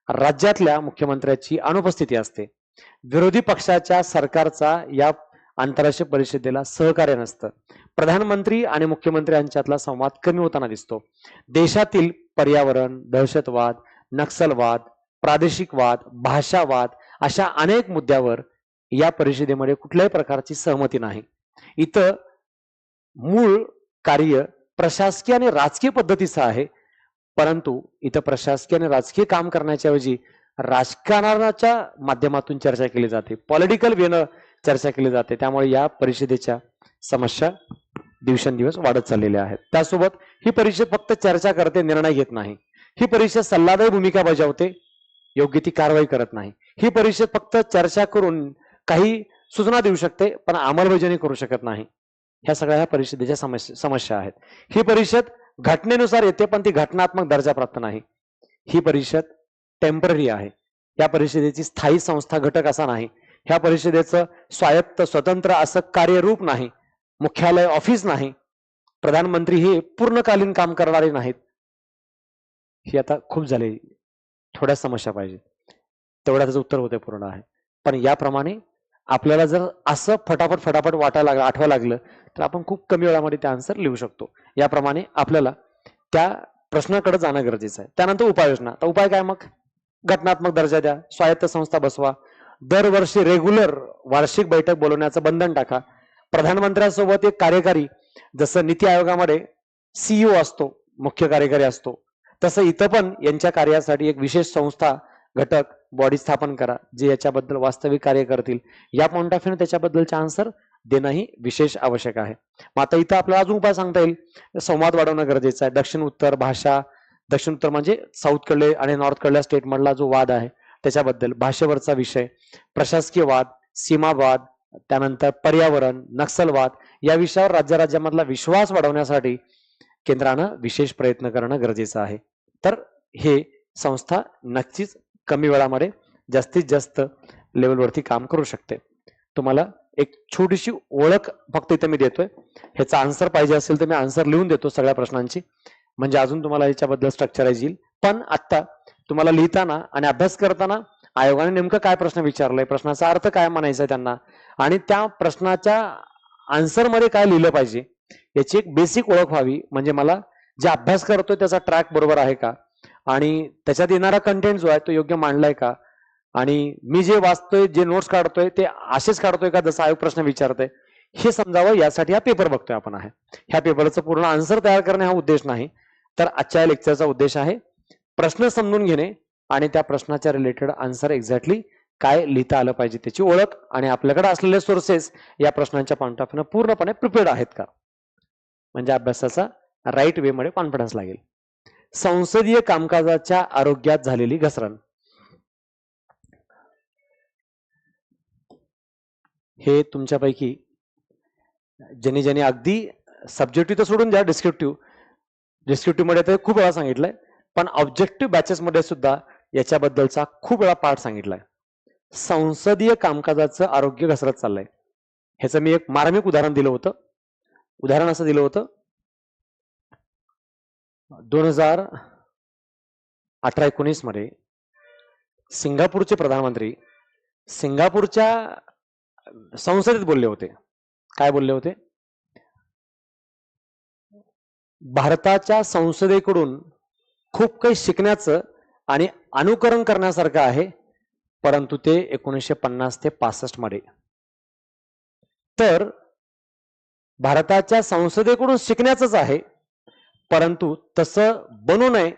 राज्यातल्या मुख्यमंत्र्याची अनुपस्थिती असते. विरोधी पक्षाच्या सरकारचा या आंतरराष्ट्रीय परिषदेला सहकार्य नसतं. प्रधानमंत्री आणि मुख्यमंत्री यांच्यातला संवाद कमी होताना दिसतो. देशातील पर्यावरण, दहशतवाद, नक्षलवाद, प्रादेशिक वाद, भाषावाद अशा अनेक मुद्द्यावर या परिषदेमध्ये कुठल्याही प्रकारची सहमती नाही. इथं मूळ कार्य प्रशासकीय आणि राजकीय पद्धतीचं आहे, परंतु इथं प्रशासकीय आणि राजकीय काम करण्याच्या ऐवजी राजकारणाच्या माध्यमातून चर्चा केली जाते, पॉलिटिकल वेनं चर्चा केली जाते. त्यामुळे या परिषदेच्या समस्या दिवसेंदिवस वाढत चाललेल्या आहेत. त्यासोबत ही परिषद फक्त चर्चा करते, निर्णय घेत नाही. ही परिषद सल्लादायी भूमिका बजावते, योग्य ती कारवाई करत नाही. ही परिषद फक्त चर्चा करून काही सूचना देऊ शकते, पण अंमलबजावणी करू शकत नाही. ह्या सगळ्या ह्या परिषदेच्या समस्या आहेत. ही परिषद घटनेनुसार येते, पण ती घटनात्मक दर्जा प्राप्त नाही. ही परिषद टेम्पररी आहे. या परिषदेची स्थायी संस्था घटक असा नाही. ह्या परिषदेचं स्वायत्त स्वतंत्र असं कार्यरूप नाही, मुख्यालय ऑफिस नाही, प्रधानमंत्री हे पूर्णकालीन काम करणारे नाहीत. ही आता खूप झाली, थोड्या समस्या पाहिजे, तेवढ्याच उत्तर होते पूर्ण आहे. पण याप्रमाणे आपल्याला जर असं फटाफट वाटायला लागलं, आठवायला लागलं, तर आपण खूप कमी वेळामध्ये ते आन्सर लिहू शकतो. याप्रमाणे आपल्याला त्या प्रश्नाकडे जाणं गरजेचं आहे. त्यानंतर उपाययोजना. तर उपाय काय? मग घटनात्मक दर्जा द्या, स्वायत्त संस्था बसवा, दरवर्षी रेग्युलर वार्षिक बैठक बोलवण्याचं बंधन टाका. प्रधानमंत्र्यांसोबत एक कार्यकारी, जसं नीती आयोगामध्ये सीईओ असतो, मुख्य कार्यकारी असतो, तसं इथं पण यांच्या कार्यासाठी एक विशेष संस्था घटक बॉडी स्थापन करा, जे याच्याबद्दल वास्तविक कार्य करतील. या पॉइंट ऑफ व्ह्यू त्याच्याबद्दलचे आन्सर देणंही विशेष आवश्यक आहे. मग आता इथं आपल्याला अजून उपाय सांगता येईल. संवाद वाढवणं गरजेचं आहे. दक्षिण उत्तर भाषा, दक्षिण उत्तर म्हणजे साऊथ कडले आणि नॉर्थ कडल्या स्टेट मधला जो वाद आहे त्याच्याबद्दल, भाषेवरचा विषय, प्रशासकीय वाद, सीमावाद, त्यानंतर पर्यावरण, नक्षलवाद या विषयावर राज्यामधला विश्वास वाढवण्यासाठी केंद्रानं विशेष प्रयत्न करणं गरजेचं आहे. तर हे संस्था नक्कीच कमी वेळामध्ये जास्तीत जास्त लेवलवरती काम करू शकते. तुम्हाला एक छोटीशी ओळख फक्त इथे मी देतोय. ह्याचा आन्सर पाहिजे असेल तर मी आन्सर लिहून देतो सगळ्या प्रश्नांची, म्हणजे अजून तुम्हाला याच्याबद्दल स्ट्रक्चराइज येईल. पण आता तुम्हाला लिहिताना आणि अभ्यास करताना आयोगाने नेमकं काय प्रश्न विचारलाय, प्रश्नाचा अर्थ काय म्हणायचा आहे त्यांना, आणि त्या प्रश्नाच्या आन्सर मध्ये काय लिहिलं पाहिजे याची एक बेसिक ओळख व्हावी. म्हणजे मला जे अभ्यास करतोय त्याचा ट्रॅक बरोबर आहे का, आणि त्याच्यात येणारा कंटेंट जो आहे तो योग्य मांडलाय का, आणि मी जे वाचतोय, जे नोट्स काढतोय ते असेच काढतोय का जसं आयोग प्रश्न विचारतोय, हे समजावं यासाठी हा पेपर बघतोय आपण आहे. ह्या पेपरचं पूर्ण आन्सर तयार करणे हा उद्देश नाही, तर आजच्या लेक्चरचा उद्देश आहे प्रश्न समजून घेणे आणि त्या प्रश्नाच्या रिलेटेड आन्सर एक्झॅक्टली काय लिहिता आलं पाहिजे त्याची ओळख, आणि आपल्याकडे असलेले सोर्सेस या प्रश्नांच्या पॉइंट ऑफ व्ह्यू पूर्णपणे प्रिपेअर्ड आहेत का, म्हणजे अभ्यासाचा राईट वे मध्ये कॉन्फिडन्स लागेल. संसदीय कामकाजाच्या आरोग्यात झालेली घसरण. हे तुमच्यापैकी ज्यांनी अगदी सब्जेक्टिव्ह तर सोडून द्या, डिस्क्रिप्टिव्ह मध्ये तर खूप वेळा सांगितलंय, पण ऑब्जेक्टिव्ह बॅचेस मध्ये सुद्धा याच्याबद्दलचा खूप वेळा पाठ सांगितलाय. संसदीय कामकाजाचं आरोग्य घसरत चाललंय. ह्याचं मी एक मार्मिक उदाहरण दिलं होतं. उदाहरण असं दिलं होतं, 2018-19 मध्ये सिंगापूरचे प्रधानमंत्री सिंगापूरच्या संसदेत बोलले होते. काय बोलले होते? भारताच्या संसदेकडून खूप काही शिकण्याचं आणि अनुकरण करण्यासारखं आहे, परंतु ते 1950 ते 65 मध्ये. तर भारताच्या संसदेकडून शिकण्याचंच आहे, परंतु तसं बनू नये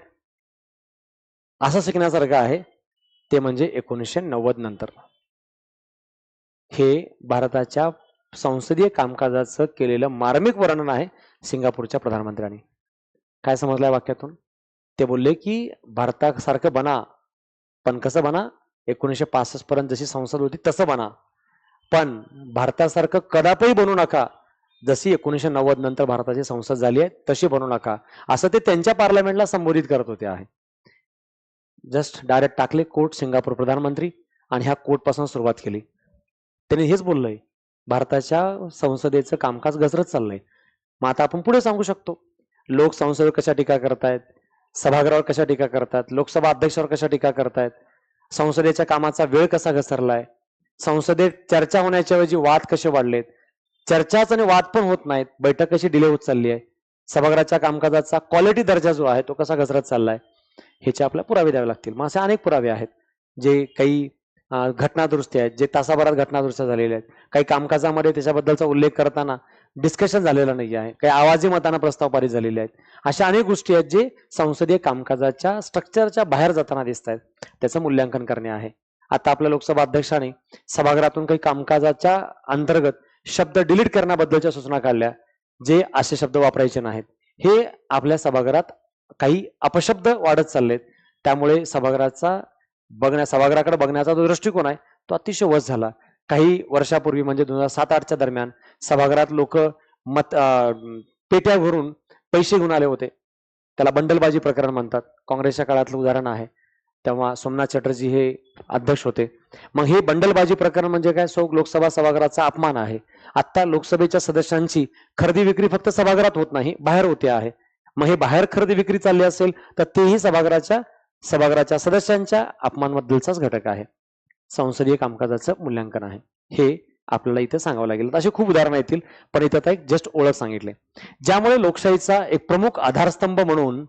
असं शिकण्यासारखं आहे, ते म्हणजे 1990 नंतर. हे भारताच्या संसदीय कामकाजाचं केलेलं मार्मिक वर्णन आहे सिंगापूरच्या प्रधानमंत्र्यांनी. काय समजलंय वाक्यातून? ते बोलले की भारतासारखं बना, पण कसं बना? 1965 पर्यंत जशी संसद होती तसं बना, पण भारतासारखं कदापि बनू नका जशी 1990 नंतर भारताची संसद झाली आहे तशी बनू नका, असं ते त्यांच्या पार्लमेंटला संबोधित करत होते आहे. जस्ट डायरेक्ट टाकले कोट सिंगापूर प्रधानमंत्री आणि ह्या कोट पासून सुरुवात केली. त्यांनी हेच बोललंय, भारताच्या संसदेचं कामकाज घसरत चाललंय. मग आता आपण पुढे सांगू शकतो, लोक संसदेवर कशा टीका करतायत, सभागृहावर कशा टीका करतात, लोकसभा अध्यक्षावर कशा टीका करतायत, संसदेच्या कामाचा वेळ कसा घसरलाय, संसदेत चर्चा होण्याच्या ऐवजी वाद कसे वाढलेत, चर्चाच आणि वाद पण होत नाहीत, बैठक कशी डिले होत चालली आहे, सभागृहाच्या कामकाजाचा क्वालिटी दर्जा जो आहे तो कसा घसरत चाललाय, ह्याचे आपल्याला पुरावे द्यावे लागतील. मग असे अनेक पुरावे आहेत, जे काही घटनादुरुस्ती आहेत, जे तासाभरात घटनादुरुस्त्या झालेल्या आहेत, काही कामकाजामध्ये त्याच्याबद्दलचा उल्लेख करताना डिस्कशन झालेलं नाही आहे, काही आवाजी मताना प्रस्ताव पारित झालेले आहेत. अशा अनेक गोष्टी आहेत जे संसदीय कामकाजाच्या स्ट्रक्चरच्या बाहेर जाताना दिसत आहेत, त्याचं मूल्यांकन करणे आहे. आता आपल्या लोकसभा अध्यक्षाने सभागृहातून काही कामकाजाच्या अंतर्गत शब्द डिलीट करण्याबद्दलच्या सूचना काढल्या, जे असे शब्द वापरायचे नाहीत. हे आपल्या सभागृहात काही अपशब्द वाढत चाललेत, त्यामुळे सभागृहाकडे बघण्याचा जो दृष्टिकोन आहे तो अतिशय वस झाला. काही वर्षापूर्वी म्हणजे 2007-8च्या दरम्यान सभागृहात लोक पेट्या भरून पैसे घेऊन आले होते, त्याला बंडलबाजी प्रकरण म्हणतात. काँग्रेसच्या काळातलं उदाहरण आहे, तेव्हा सोमनाथ चॅटर्जी हे अध्यक्ष होते. मग हे बंडलबाजी प्रकरण म्हणजे काय? लोकसभा सभागृहाचा अपमान आहे. आता लोकसभेच्या सदस्यांची खरेदी विक्री फक्त सभागृहात होत नाही, बाहेर होते आहे. मग हे बाहेर खरेदी विक्री चालली असेल तर तेही सभागृहाच्या सदस्यांच्या अपमानाबद्दलचाच घटक आहे. संसदीय कामकाजाचं मूल्यांकन आहे, हे आपल्याला इथे सांगावं लागेल. अशी खूप उदाहरणं येतील, पण इथं आता एक जस्ट ओळख सांगितले. ज्यामुळे लोकशाहीचा एक प्रमुख आधारस्तंभ म्हणून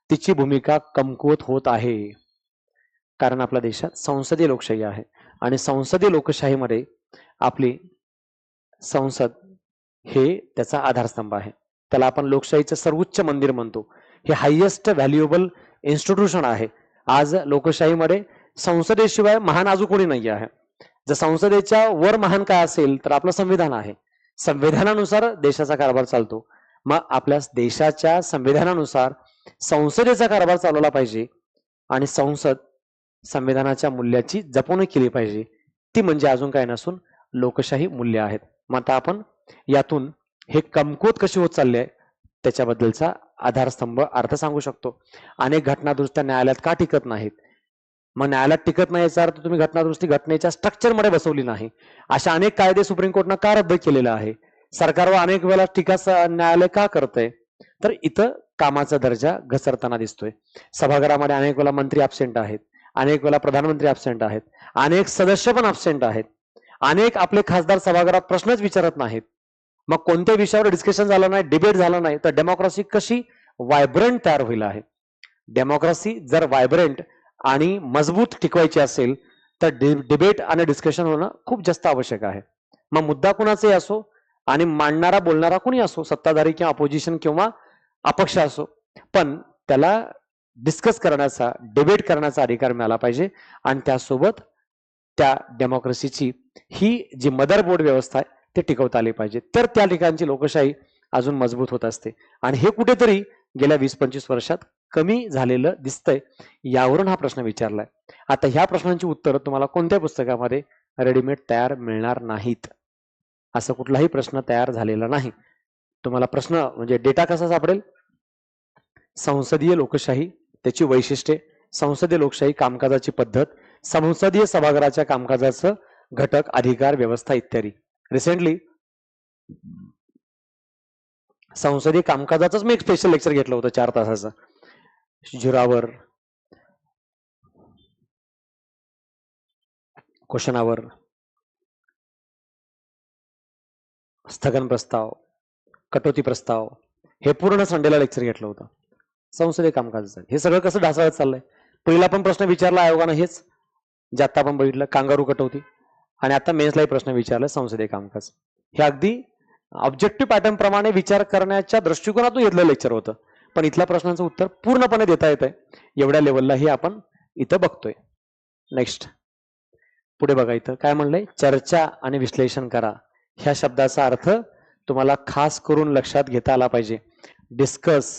तिची भूमिका कमकुवत होत आहे. कारण आपल्या देशात संसदीय लोकशाही आहे आणि संसदीय लोकशाहीमध्ये आपली संसद हे त्याचा आधारस्तंभ आहे. त्याला आपण लोकशाहीचं सर्वोच्च मंदिर म्हणतो. हे हायेस्ट व्हॅल्युएबल इन्स्टिट्यूशन आहे. आज लोकशाहीमध्ये संसदेशिवाय महान अजून कोणी नाही आहे. जर संसदेच्या वर महान काय असेल तर आपलं संविधान आहे. संविधानानुसार देशाचा कारभार चालतो. मग आपल्या देशाच्या संविधानानुसार संसदेचा कारभार चालवला पाहिजे आणि संसद संविधानाच्या मूल्याची जपवणूक केली पाहिजे. ती म्हणजे अजून काय नसून लोकशाही मूल्य आहेत. मग आता आपण यातून हे कमकुवत कशी होत चालली आहे त्याच्याबद्दलचा आधारस्तंभ अर्थ सांगू शकतो. अनेक घटनादुरुस्त्या न्यायालयात का टिकत नाहीत? मग न्यायालयात टिकत नाही याचा अर्थ तुम्ही घटनादुरुस्ती घटनेच्या स्ट्रक्चरमध्ये बसवली नाही. अशा अनेक कायदे सुप्रीम कोर्टनं का रद्द केलेला आहे? सरकारवर अनेक वेळा टीका न्यायालय का करतंय? तर इथं कामाचा दर्जा घसरताना दिसतोय. सभागृहामध्ये अनेक वेळा मंत्री अब्सेंट आहेत, अनेक वेळा प्रधानमंत्री अब्सेंट आहेत, अनेक सदस्य पण अब्सेंट आहेत, अनेक आपले खासदार सभागृहात प्रश्नच विचारत नाहीत. मग कोणत्या विषयावर डिस्कशन झालं नाही, डिबेट झालं नाही, तर डेमोक्रेसी कशी व्हायब्रंट तयार होईल आहे? डेमोक्रेसी जर व्हायब्रंट आणि मजबूत टिकवायची असेल तर डिबेट आणि डिस्कशन होणं खूप जास्त आवश्यक आहे. मग मुद्दा कुणाचाही असो आणि मांडणारा बोलणारा कोणी असो, सत्ताधारी किंवा अपोजिशन किंवा अपक्ष असो, पण त्याला डिस्कस करण्याचा, डिबेट करण्याचा अधिकार मिळाला पाहिजे. आणि त्यासोबत त्या डेमोक्रेसीची ही जी मदरबोर्ड व्यवस्था आहे ते टिकवता आली पाहिजे. तर त्या ठिकाणची लोकशाही अजून मजबूत होत असते. आणि हे कुठेतरी गेल्या 20-25 वर्षात कमी झालेलं दिसतंय. यावरून हा प्रश्न विचारलाय. आता ह्या प्रश्नांची उत्तरं तुम्हाला कोणत्या पुस्तकामध्ये रेडीमेड तयार मिळणार नाहीत. असं कुठलाही प्रश्न तयार झालेला नाही. तुम्हाला प्रश्न म्हणजे डेटा कसा सापडेल? संसदीय लोकशाही त्याची वैशिष्ट्ये, संसदीय लोकशाही कामकाजाची पद्धत, संसदीय सभागृहाच्या कामकाजाचं घटक, अधिकार, व्यवस्था इत्यादी. रिसेंटली संसदीय कामकाजाचंच मी एक स्पेशल लेक्चर घेतलं होतं 4 तासाचं, जुरावर, क्वेश्चनावर, स्थगन प्रस्ताव, कटौती प्रस्ताव, हे पूर्ण संडेला लेक्चर घेतलं होतं संसदीय कामकाजाचं. हे सगळं कसं ढासळत चाललंय. पहिला पण प्रश्न विचारला आयोगानं हेच, जे आता आपण बघितलं कांगारू कटौती, आणि आता मेन्सलाही प्रश्न विचारला संसदीय कामकाज. हे अगदी ऑब्जेक्टिव्ह पॅटर्न प्रमाणे विचार करण्याच्या दृष्टिकोनातून घेतलं लेक्चर होतं, पण इथल्या प्रश्नांचं उत्तर पूर्णपणे देता येत आहे एवढ्या लेवलला हे आपण इथं बघतोय. नेक्स्ट पुढे बघा, इथं काय म्हणलंय, चर्चा आणि विश्लेषण करा. ह्या शब्दाचा अर्थ तुम्हाला खास करून लक्षात घेता आला पाहिजे. डिस्कस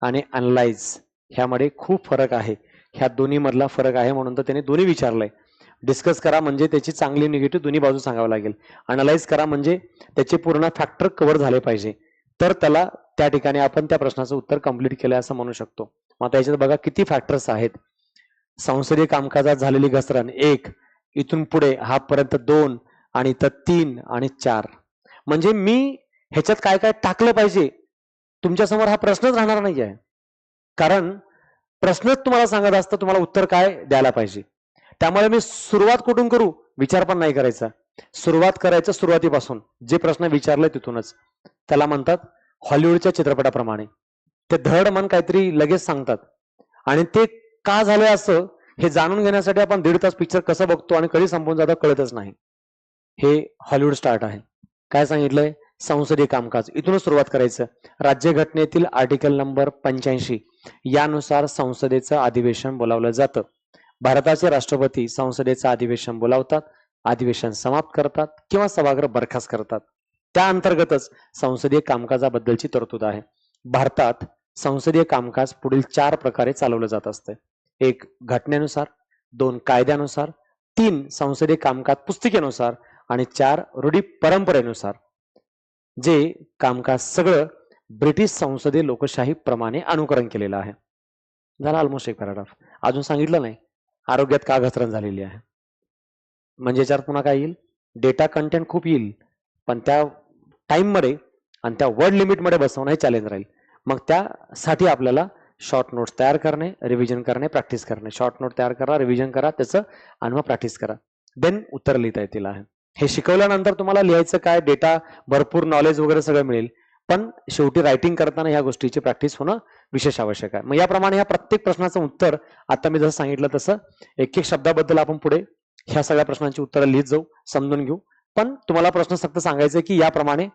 आणि अनलाइज ह्यामध्ये खूप फरक आहे. ह्या दोन्ही मधला फरक आहे म्हणून तर त्याने दोन्ही विचारलंय. डिस्कस करा म्हणजे त्याची चांगली निगेटिव्ह दोन्ही बाजू सांगावं लागेल. अनालाइज करा म्हणजे त्याचे पूर्ण फॅक्टर कव्हर झाले पाहिजे, तर त्याला त्या ठिकाणी आपण त्या प्रश्नाचं उत्तर कंप्लीट केलंय असं म्हणू शकतो. मग आता याच्यात बघा किती फॅक्टर्स आहेत. संसदीय कामकाजात झालेली घसरण 1, इथून पुढे हा पर्यंत 2, आणि इथं 3 आणि 4. म्हणजे मी ह्याच्यात काय काय टाकलं पाहिजे तुमच्यासमोर हा प्रश्नच राहणार नाही आहे, कारण प्रश्नच तुम्हाला सांगत असतं तुम्हाला उत्तर काय द्यायला पाहिजे. त्यामुळे मी सुरुवात कुठून करू विचार पण नाही करायचा, सुरुवात करायचं सुरुवातीपासून, जे प्रश्न विचारले तिथूनच. त्याला म्हणतात हॉलिवूडच्या चित्रपटाप्रमाणे ते धड मन काहीतरी लगेच सांगतात, आणि ते का झालंय असं हे जाणून घेण्यासाठी आपण 1.5 तास पिक्चर कसं बघतो आणि कधी संपून जातं कळतच नाही. हे हॉलिवूड स्टार्ट आहे. काय सांगितलंय, संसदीय कामकाज इथूनच सुरुवात करायचं. राज्यघटनेतील आर्टिकल नंबर 85 यानुसार संसदेचं अधिवेशन बोलावलं जातं. भारताचे राष्ट्रपती संसदेचं अधिवेशन बोलावतात, अधिवेशन समाप्त करतात किंवा सभागृह बरखास्त करतात. त्या अंतर्गतच संसदीय कामकाजाबद्दलची तरतूद आहे. भारतात संसदीय कामकाज पुढील 4 प्रकारे चालवलं जात असतं. 1 घटनेनुसार, 2 कायद्यानुसार, 3 संसदीय कामकाज पुस्तिकेनुसार, आणि 4 रूढी परंपरेनुसार. जे कामकाज सगळं ब्रिटिश संसदीय लोकशाही प्रमाणे अनुकरण केलेलं आहे. झाला ऑलमोस्ट एक पॅराग्राफ. अजून सांगितलं नाही आरोग्यात का घसरण झालेली आहे. म्हणजे याच्यावर पुन्हा काय येईल, डेटा कंटेंट खूप येईल, पण त्या टाइम मध्ये आणि त्या वर्ड लिमिटमध्ये बसवणं हे चॅलेंज राहील. मग त्यासाठी आपल्याला शॉर्ट नोट्स तयार करणे, रिव्हिजन करणे, प्रॅक्टिस करणे. शॉर्ट नोट तयार करा, रिव्हिजन करा त्याचं, आणि मग प्रॅक्टिस करा, देन उत्तर लिहिता येतील आहे. हे शिकवल्यानंतर तुम्हाला लिहायचं काय, डेटा भरपूर नॉलेज वगैरे सगळं मिळेल, पण शेवटी रायटिंग करताना ह्या गोष्टीची प्रॅक्टिस होणं विशेष आवश्यक आहे. मग याप्रमाणे ह्या प्रत्येक प्रश्नाचं उत्तर आता मी जसं सांगितलं तसं एक एक शब्दाबद्दल आपण पुढे ह्या सगळ्या प्रश्नांची उत्तरं लिहित जाऊ, समजून घेऊ. पण तुम्हाला प्रश्न फक्त सांगायचे की याप्रमाणे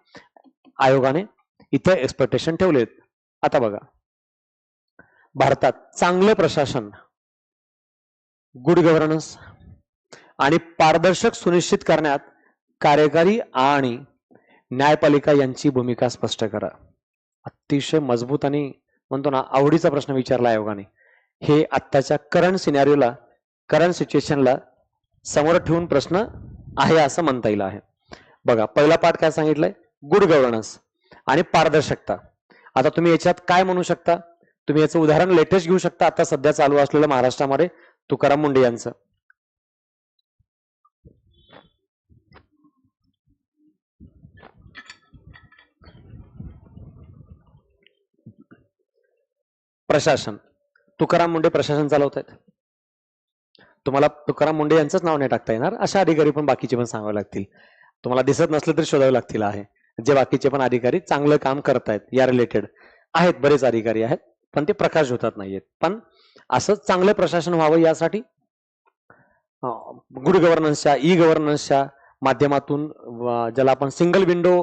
आयोगाने इथे एक्सपेक्टेशन ठेवलेत. आता बघा, भारतात चांगलं प्रशासन, गुड गव्हर्नन्स आणि पारदर्शक सुनिश्चित करण्यात कार्यकारी आणि न्यायपालिका यांची भूमिका स्पष्ट करा. अतिशय मजबूत आणि म्हणतो ना आवडीचा प्रश्न विचारला आयोगाने. हे आत्ताच्या करंट सिनॅरिओला, करंट सिच्युएशनला समोर ठेवून प्रश्न आहे असं म्हणता येईल आहे. बघा, पहिला पाठ काय सांगितलंय, गुड गव्हर्नन्स आणि पारदर्शकता. आता तुम्ही याच्यात काय म्हणू शकता, तुम्ही याचं उदाहरण लेटेस्ट घेऊ शकता. आता सध्या चालू असलेलं महाराष्ट्रामध्ये तुकाराम मुंडे यांचं. प्रशासन, तुकाराम मुंडे प्रशासन चालवत आहेत. तुम्हाला तुकाराम मुंडे यांचंच नाव नाही टाकता येणार, अशा अधिकारी पण बाकीचे पण सांगावे लागतील. तुम्हाला दिसत नसले तरी शोधावे लागतील आहे. जे बाकीचे पण अधिकारी चांगलं काम करतायत या रिलेटेड आहेत, बरेच अधिकारी आहेत, पण ते प्रकाश होतात नाहीयेत. पण असं चांगलं प्रशासन व्हावं यासाठी गुड गव्हर्नन्सच्या, ई गव्हर्नन्सच्या माध्यमातून, ज्याला आपण सिंगल विंडो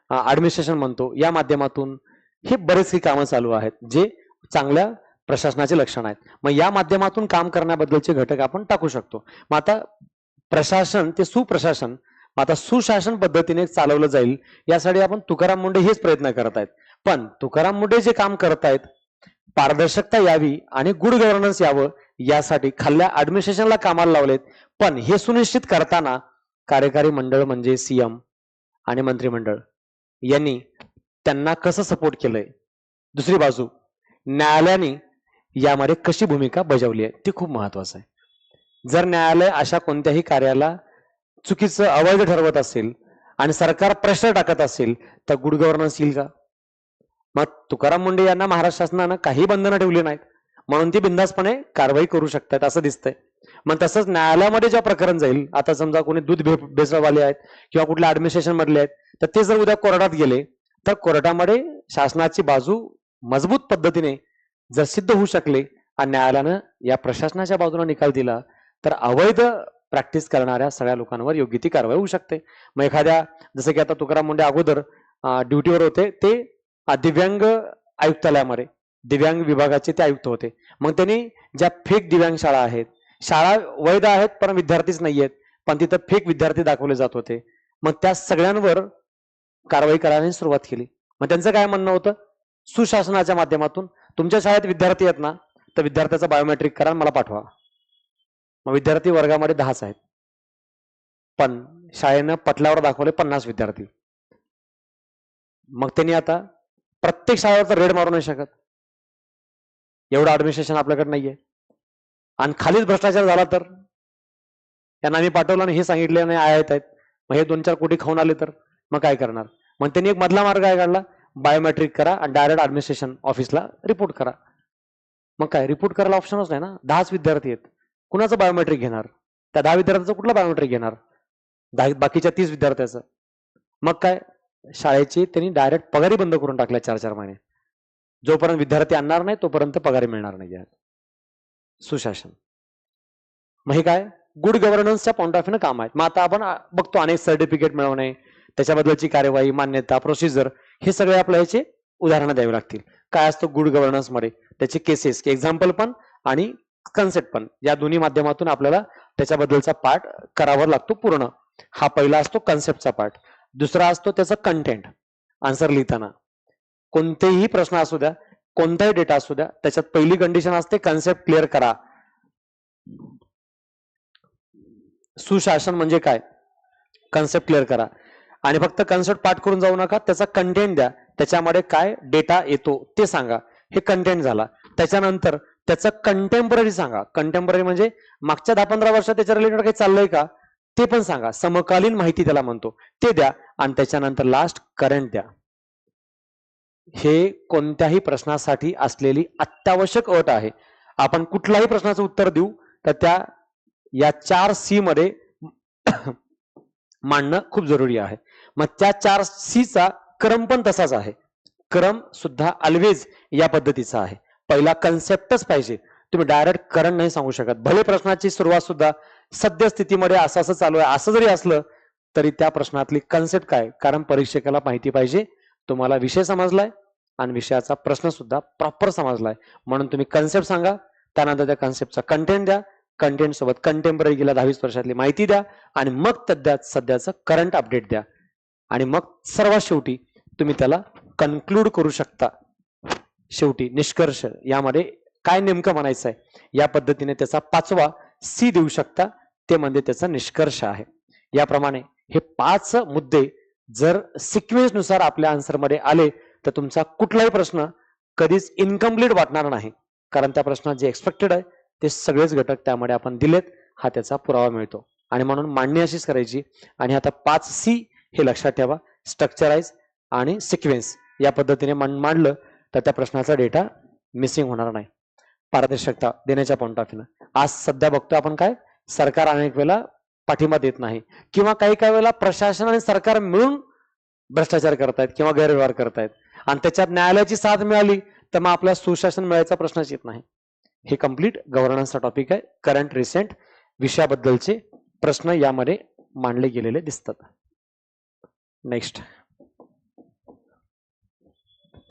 ऍडमिनिस्ट्रेशन म्हणतो, या माध्यमातून हे बरेचशी कामं चालू आहेत जे चांगल्या प्रशासनाचे लक्षण आहेत. मग या माध्यमातून काम करण्याबद्दलचे घटक आपण टाकू शकतो. मग आता प्रशासन ते सुप्रशासन, मग आता सुशासन पद्धतीने चालवलं जाईल यासाठी आपण तुकाराम मुंडे हेच प्रयत्न करत आहेत. पण तुकाराम मुंडे जे काम करतायत, पारदर्शकता यावी आणि गुड गव्हर्नन्स यावं यासाठी खाल्ल्या ऍडमिनिस्ट्रेशनला कामाला लावलेत. पण हे सुनिश्चित करताना कार्यकारी मंडळ म्हणजे सीएम आणि मंत्रिमंडळ यांनी त्यांना कसं सपोर्ट केलंय. दुसरी बाजू न्यायालयाने यामध्ये कशी भूमिका बजावली आहे ती खूप महत्वाचं आहे. जर न्यायालय अशा कोणत्याही कार्याला चुकीचं अवैध ठरवत असेल आणि सरकार प्रश्न टाकत असेल तर गुड गव्हर्नन्स येईल का? मग तुकाराम मुंडे यांना महाराष्ट्र शासनानं काही बंधनं ठेवली नाहीत म्हणून ती बिंदासपणे कारवाई करू शकतात असं दिसतंय. मग तसंच न्यायालयामध्ये जेव्हा प्रकरण जाईल, आता समजा कोणी दूध भेसळवाले आहेत किंवा कुठल्या ऍडमिनिस्ट्रेशन मधले आहेत, तर ते जर उद्या कोर्टात गेले तर कोर्टामध्ये शासनाची बाजू मजबूत पद्धतीने जर सिद्ध होऊ शकले आणि न्यायालयानं या प्रशासनाच्या बाजूने निकाल दिला तर अवैध प्रॅक्टिस करणाऱ्या सगळ्या लोकांवर योग्य ती कारवाई होऊ शकते. मग एखाद्या, जसं की आता तुकाराम मुंडे अगोदर ड्युटीवर होते, ते दिव्यांग आयुक्तालयामध्ये दिव्यांग विभागाचे ते आयुक्त होते. मग त्यांनी ज्या फेक दिव्यांग शाळा आहेत, शाळा वैध आहेत पण विद्यार्थीच नाही आहेत, पण तिथं फेक विद्यार्थी दाखवले जात होते, मग त्या सगळ्यांवर कारवाई करायला सुरुवात केली. मग त्यांचं काय म्हणणं होतं, सुशासनाच्या माध्यमातून तुमच्या शाळेत विद्यार्थी आहेत ना, तर विद्यार्थ्याचा बायोमेट्रिक करा मला पाठवा. मग विद्यार्थी वर्गामध्ये 10च आहेत, पण शाळेनं पटलावर दाखवले 50 विद्यार्थी. मग त्यांनी आता प्रत्येक शाळेवर रेड मारू नाही शकत, एवढं ऍडमिनिस्ट्रेशन आपल्याकडे नाहीये. आणि खालीच भ्रष्टाचार झाला तर त्यांना आम्ही पाठवलं आणि हे सांगितले नाही आयात आहेत, मग हे 2-4 कोटी खाऊन आले तर मग काय करणार? मग त्यांनी एक मधला मार्ग काय काढला, बायोमेट्रिक करा आणि डायरेक्ट ऍडमिनिस्ट्रेशन ऑफिसला रिपोर्ट करा. मग काय, रिपोर्ट करायला ऑप्शनच नाही ना, 10च विद्यार्थी आहेत, कुणाचं बायोमेट्रिक घेणार? त्या 10 विद्यार्थ्याचं कुठलं बायोमेट्रिक घेणार? बाकीच्या 30 विद्यार्थ्याचं. मग काय, शाळेची त्यांनी डायरेक्ट पगारी बंद करून टाकल्या 4-4 महिने. जोपर्यंत विद्यार्थी आणणार नाही तोपर्यंत पगारी मिळणार नाही. सुशासन. मग हे काय, गुड गव्हर्नन्सच्या पॉईंट ऑफ व्ह्यूने काम आहेत. मग आता आपण बघतो अनेक सर्टिफिकेट मिळवणे, त्याच्याबद्दलची कार्यवाही, मान्यता, प्रोसिजर, हे सगळे आपल्या याचे उदाहरणं द्यावी लागतील. काय असतं गुड गव्हर्नन्स मध्ये, त्याचे केसेस, एक्झाम्पल पण आणि कन्सेप्ट पण, या दोन्ही माध्यमातून आपल्याला त्याच्याबद्दलचा पार्ट करावा लागतो पूर्ण. हा पहिला असतो कन्सेप्टचा पार्ट. दुसरा असतो त्याचा कंटेंट. आन्सर लिहिताना कोणतेही प्रश्न असू द्या, कोणताही डेटा असू द्या, त्याच्यात पहिली कंडिशन असते कन्सेप्ट क्लिअर करा. सुशासन म्हणजे काय, कन्सेप्ट क्लिअर करा. आणि फक्त कन्सेप्ट पाठ करून जाऊ नका, त्याचा कंटेंट द्या. त्याच्यामध्ये काय डेटा येतो ते सांगा, हे कंटेंट झाला. त्याच्यानंतर त्याचं कंटेम्पररी सांगा. कंटेम्पररी म्हणजे मागच्या 10-15 वर्षात त्याच्या रिलेटेड काही चाललंय का ते पण सांगा. समकालीन माहिती त्याला म्हणतो, ते द्या. आणि त्याच्यानंतर लास्ट करंट द्या. हे कोणत्याही प्रश्नासाठी असलेली अत्यावश्यक अट आहे. आपण कुठल्याही प्रश्नाचं उत्तर देऊ तर त्या या 4C मध्ये मांडणं खूप जरुरी आहे. मग त्या 4C चा क्रम पण तसाच आहे. क्रम सुद्धा ऑलवेज या पद्धतीचा आहे. पहिला कन्सेप्टच पाहिजे. तुम्ही डायरेक्ट करंट नाही सांगू शकत. भले प्रश्नाची सुरुवात सुद्धा सद्यस्थितीमध्ये असं असं चालू आहे असं जरी असलं तरी त्या प्रश्नातली कन्सेप्ट काय, कारण परीक्षकाला माहिती पाहिजे तुम्हाला विषय समजलाय आणि विषयाचा प्रश्न सुद्धा प्रॉपर समजलाय. म्हणून तुम्ही कन्सेप्ट सांगा, त्यानंतर त्या कन्सेप्टचा कंटेंट द्या, कंटेंट सोबत कंटेम्पररी गेल्या 10-20 वर्षातली माहिती द्या आणि मग त्यात सध्याचं करंट अपडेट द्या. आणि मग सर्वात शेवटी तुम्ही त्याला कन्क्लूड करू शकता. शेवटी निष्कर्ष, यामध्ये काय नेमकं म्हणायचं आहे या पद्धतीने त्याचा 5वा C देऊ शकता, ते म्हणजे त्याचा निष्कर्ष आहे. याप्रमाणे हे 5 मुद्दे जर सिक्वेन्स नुसार आपल्या आन्सरमध्ये आले तर तुमचा कुठलाही प्रश्न कधीच इनकम्प्लीट वाटणार नाही, कारण त्या प्रश्नात जे एक्सपेक्टेड आहे ते सगळेच घटक त्यामध्ये आपण दिलेत, हा त्याचा पुरावा मिळतो. आणि म्हणून मांडणी अशीच करायची. आणि आता 5C हे लक्षात ठेवा, स्ट्रक्चराइज आणि सिक्वेन्स या पद्धतीने मांडलं तर त्या प्रश्नाचा डेटा मिसिंग होणार नाही. पारदर्शकता देण्याच्या पॉईंट ऑफ व्ह्यूने आज सध्या बघतो आपण काय, सरकार अनेक वेळेला पाठिंबा देत नाही किंवा काही वेळेला प्रशासन आणि सरकार मिळून भ्रष्टाचार करतायत किंवा गैरव्यवहार करतायत आणि त्याच्यात न्यायालयाची साथ मिळाली तर मग आपल्याला सुशासन मिळायचा प्रश्नच येत नाही. हे कम्प्लीट गव्हर्नन्सचा टॉपिक आहे. करंट रिसेंट विषयाबद्दलचे प्रश्न यामध्ये मांडले गेलेले दिसतात. नेक्स्ट,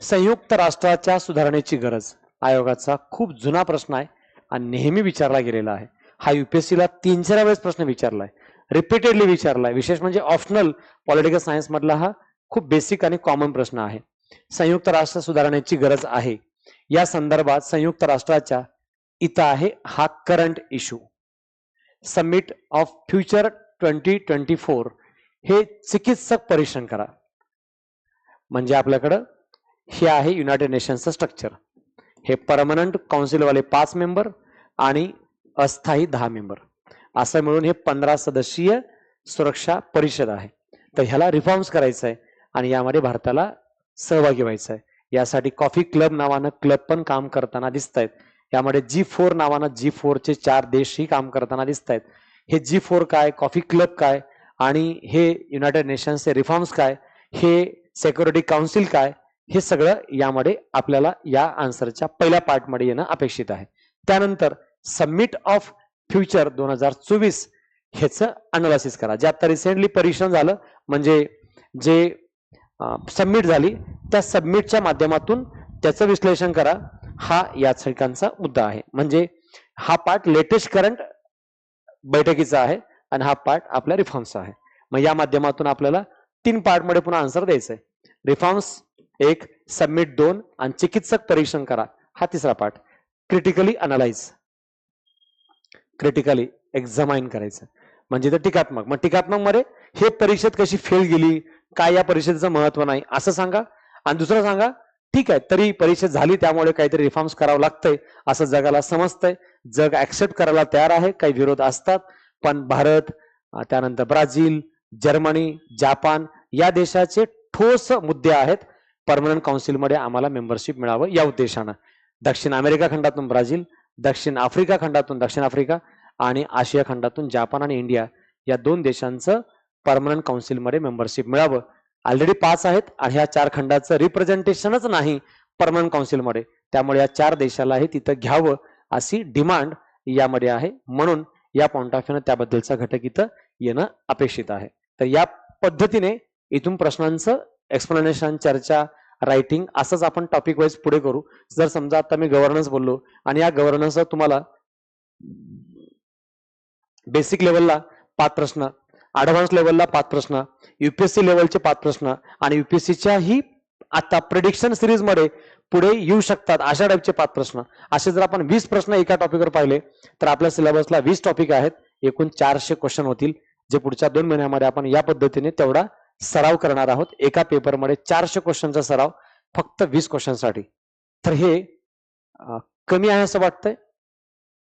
संयुक्त राष्ट्राच्या सुधारणेची गरज आयोगाचा खूप जुना प्रश्न आहे आणि नेहमी विचारला गेलेला आहे. हा UPSCला 3-4 वेळेस प्रश्न विचारलाय, रिपीटेडली विचारलाय. विशेष म्हणजे ऑप्शनल पॉलिटिकल सायन्स मधला हा खूप बेसिक आणि कॉमन प्रश्न आहे. संयुक्त राष्ट्र सुधारण्याची गरज आहे या संदर्भात संयुक्त राष्ट्राच्या इथं आहे हा current issue. Summit of future 2024 हे चिकित्सक परीक्षण करा. म्हणजे आपल्याकडं हे आहे युनायटेड नेशन्सचं स्ट्रक्चर. हे परमनंट काउन्सिलवाले 5 मेंबर आणि अस्थायी 10 मेंबर, असं मिळून हे 15 सदस्यीय सुरक्षा परिषद आहे. तर ह्याला रिफॉर्म्स करायचं आहे आणि यामध्ये भारताला सहभागी व्हायचं आहे. यासाठी कॉफी क्लब नावानं क्लब पण काम करताना दिसत आहेत. यामध्ये G4 नावानं G4 चे 4 देशही काम करताना दिसत आहेत. हे G4 काय, कॉफी क्लब काय आणि हे युनायटेड नेशन्सचे रिफॉर्म्स काय, हे सिक्युरिटी काउन्सिल काय, हे सगळं यामध्ये आपल्याला या आन्सरच्या पहिल्या पार्टमध्ये येणं अपेक्षित आहे. त्यानंतर समिट ऑफ फ्युचर 2024 ह्याचं अनालिसिस करा. जे आता रिसेंटली परीक्षण झालं म्हणजे जे सबमिट झाली त्या सबमिटच्या माध्यमातून त्याचं विश्लेषण करा. हा या ठिकाणचा मुद्दा आहे. म्हणजे हा पार्ट लेटेस्ट करंट बैठकीचा आहे आणि हा पार्ट आपल्या रिफॉर्म्सचा आहे. मग या माध्यमातून आपल्याला 3 पार्टमध्ये पुन्हा आन्सर द्यायचा आहे. रिफॉर्म्स 1, सबमिट 2 आणि चिकित्सक परीक्षण करा हा तिसरा पार्ट. क्रिटिकली अनालाइज, क्रिटिकली एक्झामाइन करायचं म्हणजे तर टीकात्मक. मग टीकात्मक मध्ये हे परीक्षेत कशी फेल गेली, काय या परीक्षेचं महत्व नाही असं सांगा. आणि दुसरं सांगा ठीक आहे तरी परीक्षा झाली त्यामुळे काहीतरी रिफॉर्म्स करावं लागतंय असं जगाला समजतंय, जग ऍक्सेप्ट करायला तयार आहे. काही विरोध असतात पण भारत, त्यानंतर ब्राझील, जर्मनी, जापान या देशाचे ठोस मुद्दे आहेत परमनंट काउन्सिलमध्ये आम्हाला मेंबरशिप मिळावं या उद्देशानं. दक्षिण अमेरिका खंडातून ब्राझील, दक्षिण आफ्रिका खंडातून दक्षिण आफ्रिका आणि आशिया खंडातून जापान आणि इंडिया या 2 देशांचं परमनंट काउन्सिलमध्ये मेंबरशिप मिळावं. ऑलरेडी 5 आहेत आणि ह्या 4 खंडाचं रिप्रेझेंटेशनच नाही परमनंट काउन्सिलमध्ये, त्यामुळे या 4 देशालाही तिथं घ्यावं अशी डिमांड यामध्ये आहे. म्हणून या पॉइंट ऑफ व्ह्यूनं त्याबद्दलचा घटक इथं येणं अपेक्षित आहे. तर या पद्धतीने इथून प्रश्नांचं एक्सप्लेनेशन, चर्चा, रायटिंग असंच आपण टॉपिक वाईज पुढे करू. जर समजा आता मी गव्हर्नन्स बोललो आणि या गव्हर्नन्स तुम्हाला बेसिक लेवलला 5 प्रश्न, ऍडव्हान्स लेवलला 5 प्रश्न, युपीएससी लेवलचे 5 प्रश्न आणि युपीएससीच्याही आता प्रेडिक्शन सिरीज मध्ये पुढे येऊ शकतात अशा टाईपचे 5 प्रश्न. असे जर आपण 20 प्रश्न एका टॉपिकवर पाहिले तर आपल्या सिलेबसला 20 टॉपिक आहेत, एकूण 400 क्वेश्चन होतील, जे पुढच्या 2 महिन्यामध्ये आपण या पद्धतीने तेवढा सराव करणार आहोत. एका पेपरमध्ये 400 क्वेश्चनचा सराव फक्त 20 क्वेश्चनसाठी. तर हे कमी आहे असं वाटतंय,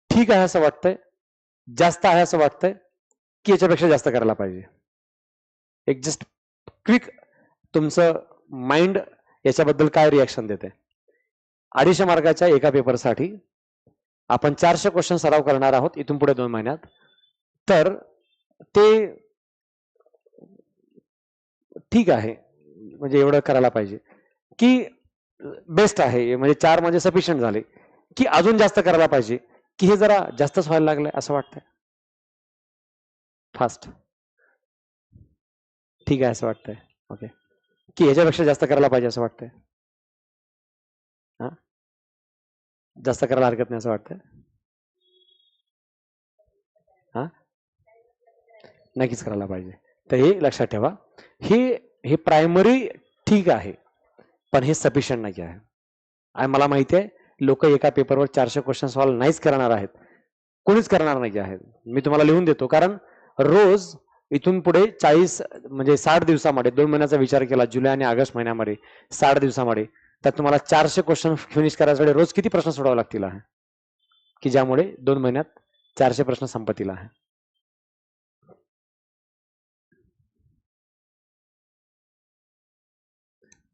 ठीक आहे असं वाटतंय, जास्त आहे असं वाटतंय की याच्यापेक्षा जास्त करायला पाहिजे? एक जस्ट क्विक तुमचं माइंड याच्याबद्दल काय रिॲक्शन देते? 250 मार्काच्या एका पेपरसाठी आपण 400 क्वेश्चन सराव करणार आहोत इथून पुढे 2 महिन्यात. तर ते ठीक आहे म्हणजे एवढं करायला पाहिजे की बेस्ट आहे, म्हणजे 4 म्हणजे सफिशियंट झाले, की अजून जास्त करायला पाहिजे, की हे जरा जास्तच व्हायला लागलंय असं वाटतंय? फास्ट ठीक आहे असं वाटतंय, ओके, की ह्याच्यापेक्षा जास्त करायला पाहिजे असं वाटतंय? हा, जास्त करायला हरकत नाही असं वाटतंय? हा, नक्कीच करायला पाहिजे. तर हे लक्षात ठेवा, हे प्रायमरी ठीक आहे पण हे सफिशियंट नाही आहे. आणि मला माहिती आहे लोक एका पेपरवर 400 क्वेश्चन सॉल्व्ह नाहीच करणार आहेत, कोणीच करणार नाही आहेत. मी तुम्हाला लिहून देतो, कारण रोज इथून पुढे 40 म्हणजे 60 दिवसामध्ये 2 महिन्याचा विचार केला, जुलै आणि ऑगस्ट महिन्यामध्ये 60 दिवसामध्ये, तर तुम्हाला 400 क्वेश्चन फिनिश करायसाठी रोज किती प्रश्न सोडावे लागतील आहे, की ज्यामुळे 2 महिन्यात 400 प्रश्न संपतील आहे.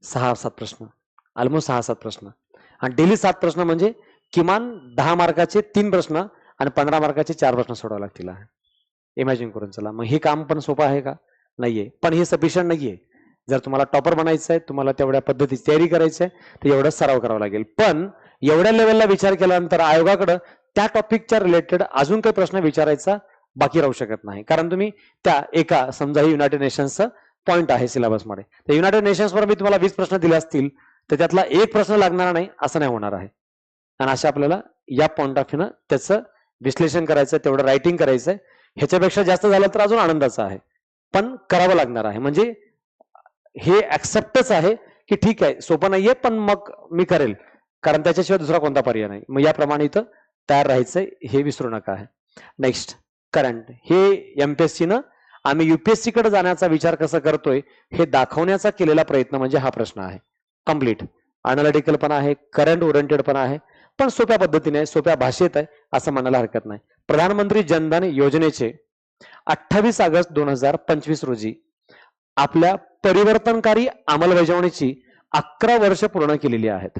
सहा 7 प्रश्न, ऑलमोस्ट 6-7 प्रश्न, आणि डेली 7 प्रश्न म्हणजे किमान 10 मार्काचे 3 प्रश्न आणि 15 मार्काचे 4 प्रश्न सोडावे लागतील आहे. इमॅजिन करून चला, मग हे काम पण सोपं आहे का? नाहीये, पण हे सफिशियंट नाहीये. जर तुम्हाला टॉपर बनायचं आहे, तुम्हाला तेवढ्या पद्धतीची तयारी करायची आहे, तर एवढा सराव करावा लागेल. पण एवढ्या लेवलला विचार केल्यानंतर आयोगाकडे त्या टॉपिकच्या रिलेटेड अजून काही प्रश्न विचारायचा बाकी राहू शकत नाही, कारण तुम्ही त्या एका समजा हे युनायटेड नेशन्सचं पॉईंट आहे सिलेबसमध्ये, तर युनायटेड नेशन्सवर मी तुम्हाला 20 प्रश्न दिले असतील तर त्यातला एक प्रश्न लागणार नाही असं नाही होणार आहे. आणि अशा आपल्याला या पॉईंट ऑफ व्ह्यूनं त्याचं विश्लेषण करायचं, तेवढं रायटिंग करायचंय. ह्याच्यापेक्षा जास्त झालं तर अजून आनंदाचं आहे, पण करावं लागणार आहे. म्हणजे हे ऍक्सेप्टच आहे की ठीक आहे सोपं नाहीये पण मग मी करेल, कारण त्याच्याशिवाय दुसरा कोणता पर्याय नाही. मग याप्रमाणे इथं तयार राहायचंय, हे विसरू नका आहे. नेक्स्ट करंट, हे एमपीएससीनं आम्ही युपीएससी कडे जाण्याचा विचार कसा करतोय हे दाखवण्याचा केलेला प्रयत्न म्हणजे हा प्रश्न आहे. कम्प्लीट अनालिटिकल पण आहे, करंट ओरिएंटेड पण आहे, पण सोप्या पद्धतीने सोप्या भाषेत आहे असं म्हणायला हरकत नाही. प्रधानमंत्री जनधन योजनेचे 28 ऑगस्ट 2025 रोजी आपल्या परिवर्तनकारी अंमलबजावणीची 11 वर्ष पूर्ण केलेली आहेत.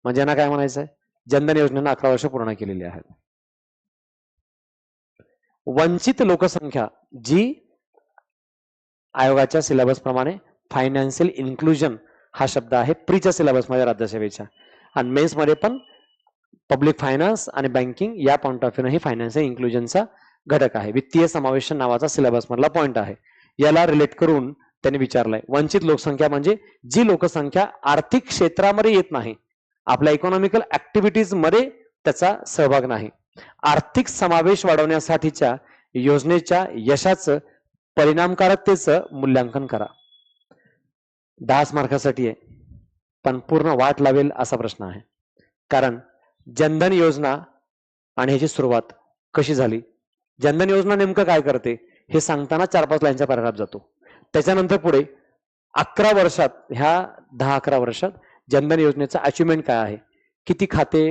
म्हणजे यांना काय म्हणायचं आहे, जनधन योजनेनं 11 वर्ष पूर्ण केलेली आहेत. वंचित लोकसंख्या जी आयोगाच्या सिलेबस प्रमाणे फायनान्शियल इन्क्लुजन हा शब्द आहे प्रीच्या सिलेबस मध्ये राज्यसेवेच्या, आणि मेन्स मध्ये पण पब्लिक फायनान्स आणि बँकिंग या पॉइंट ऑफ व्ह्यूने फायनान्शियल इन्क्लुजनचा घटक आहे. वित्तीय समावेशन नावाचा सिलेबस मधला पॉइंट आहे. याला रिलेट करून त्यांनी विचारलंय वंचित लोकसंख्या म्हणजे जी लोकसंख्या आर्थिक क्षेत्रामध्ये येत नाही, आपल्या इकॉनॉमिकल ऍक्टिव्हिटीज मध्ये त्याचा सहभाग नाही. आर्थिक समावेश वाढवण्यासाठीच्या योजनेच्या यशाचं परिणामकारकतेचं मूल्यांकन करा. 10 मार्कासाठी आहे, पण पूर्ण वाट लावेल असा प्रश्न आहे. कारण जनधन योजना आणि ह्याची सुरुवात कशी झाली, जनधन योजना नेमकं काय करते हे सांगताना 4-5 लाईनचा पॅराग्राफ जातो. त्याच्यानंतर पुढे 11 वर्षात, ह्या 10-11 वर्षात जनधन योजनेचं अचिव्हमेंट काय आहे, किती खाते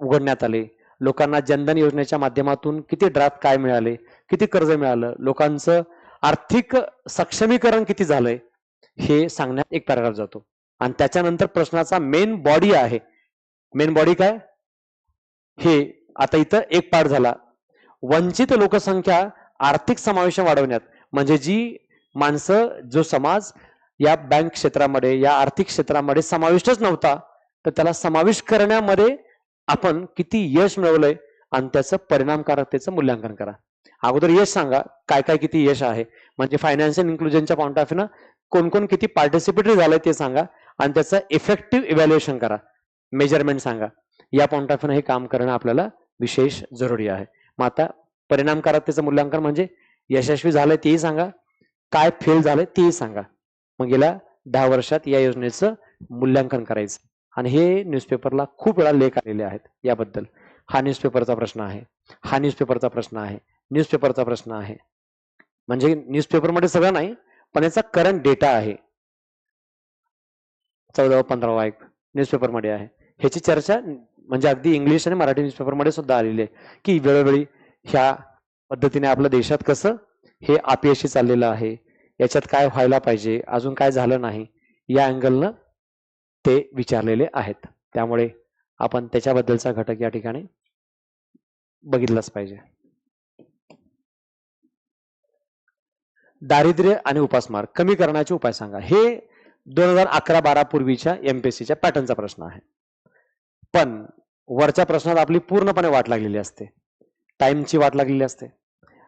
उघडण्यात आले, लोकांना जनधन योजनेच्या माध्यमातून किती ड्राफ्ट काय मिळाले, किती कर्ज मिळालं, लोकांचं आर्थिक सक्षमीकरण किती झालंय हे सांगण्यात एक पॅराग्राफ जातो. आणि त्याच्यानंतर प्रश्नाचा मेन बॉडी आहे. मेन बॉडी काय, हे आता इथं एक पार्ट झाला. वंचित लोकसंख्या आर्थिक समावेश वाढवण्यात म्हणजे जी माणसं, जो समाज या बँक क्षेत्रामध्ये या आर्थिक क्षेत्रामध्ये समाविष्टच नव्हता, तर त्याला समाविष्ट करण्यामध्ये आपण किती यश मिळवलंय आणि त्याचं परिणामकारकतेचं मूल्यांकन करा. अगोदर यश सांगा, काय काय किती यश आहे, म्हणजे फायनान्शियल इन्क्लुजनच्या पॉइंट ऑफ व्ह्यूनं कोण कोण किती पार्टिसिपेटरी झालंय ते सांगा आणि त्याचं इफेक्टिव्ह इव्हॅल्युएशन करा, मेजरमेंट सांगा. या पॉइंट ऑफ व्ह्यूनं हे काम करणं आपल्याला विशेष जरुरी आहे. मग आता परिणामकारकतेचं मूल्यांकन म्हणजे यशस्वी झालंय तेही सांगा, काय फेल झालंय तेही सांगा. मग गेल्या 10 वर्षात या योजनेचं मूल्यांकन करायचं. आणि हे न्यूजपेपरला खूप वेळा लेख आलेले आहेत याबद्दल. हा न्यूजपेपरचा प्रश्न आहे, हा न्यूजपेपरचा प्रश्न आहे, न्यूजपेपरचा प्रश्न आहे. म्हणजे न्यूजपेपरमध्ये सगळं नाही, पण याचा करंट डेटा आहे. 14-15 एक न्यूजपेपरमध्ये आहे. ह्याची चर्चा म्हणजे अगदी इंग्लिश आणि मराठी न्यूजपेपरमध्ये सुद्धा आलेली आहे की वेळोवेळी ह्या पद्धतीने आपल्या देशात कसं हे अपयशी चाललेलं आहे, याच्यात काय व्हायला पाहिजे, अजून काय झालं नाही, या अँगलनं ते विचारलेले आहेत. त्यामुळे आपण त्याच्याबद्दलचा घटक या ठिकाणी बघितलाच पाहिजे. दारिद्र्य आणि उपासमार कमी करण्याचे उपाय सांगा. हे 2011-12 पूर्वीच्या एमपीएससीच्या पॅटर्नचा प्रश्न आहे. पण वरच्या प्रश्नात आपली पूर्णपणे वाट लागलेली असते, टाइमची वाट लागलेली असते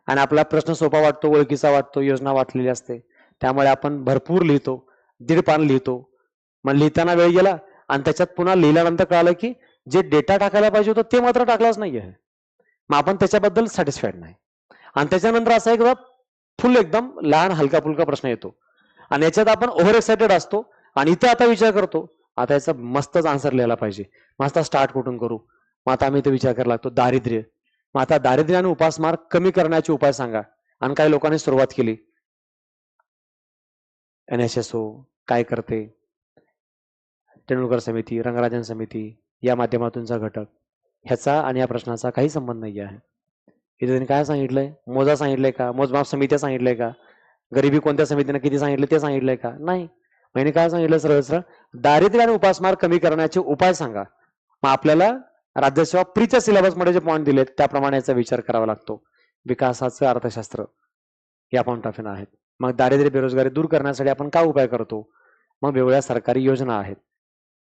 आणि आपला प्रश्न सोपा वाटतो, ओळखीचा वाटतो, योजना वाटलेली असते. त्यामुळे आपण भरपूर लिहितो, 1.5 पान लिहितो. मग लिहिताना वेळ गेला आणि त्याच्यात पुन्हा लिहिल्यानंतर कळालं की जे डेटा टाकायला पाहिजे होतं ते मात्र टाकलाच नाहीये. मग आपण त्याच्याबद्दल सॅटिस्फाईड नाही. आणि त्याच्यानंतर असा एक फुल एकदम लहान हलका फुलका प्रश्न येतो आणि याच्यात आपण ओव्हर एक्साइटेड असतो आणि इथं आता विचार करतो, आता याचा मस्तच आन्सर लिहायला पाहिजे, मस्त स्टार्ट कुठून करू. मग आता आम्ही इथे विचार करायला लागतो दारिद्र्य. मग आता दारिद्र्य आणि उपासमार कमी करण्याचे उपाय सांगा. आणि काही लोकांनी सुरुवात केली, NSSO काय करते, तेंडुलकर समिती, रंगराजन समिती या माध्यमातूनचा घटक, ह्याचा आणि या प्रश्नाचा काही संबंध नाही आहे. इथे त्यांनी काय सांगितलंय, मोजा सांगितलंय का, मोजमाप समित्या सांगितलंय का, गरिबी कोणत्या समितीने किती सांगितलं ते सांगितलंय का, नाही. म्हणजे काय सांगितलं, सरळ सरळ दारिद्र्य आणि उपासमार कमी करण्याचे उपाय सांगा. मग आपल्याला राज्यसेवा प्रीच्या सिलेबसमध्ये जे पॉईंट दिलेत त्याप्रमाणे याचा विचार करावा लागतो. विकासाचं अर्थशास्त्र या पॉईंट ऑफ व्ह्यू आहेत. मग दारिद्र्य बेरोजगारी दूर करण्यासाठी आपण काय उपाय करतो, मग वेगवेगळ्या सरकारी योजना आहेत,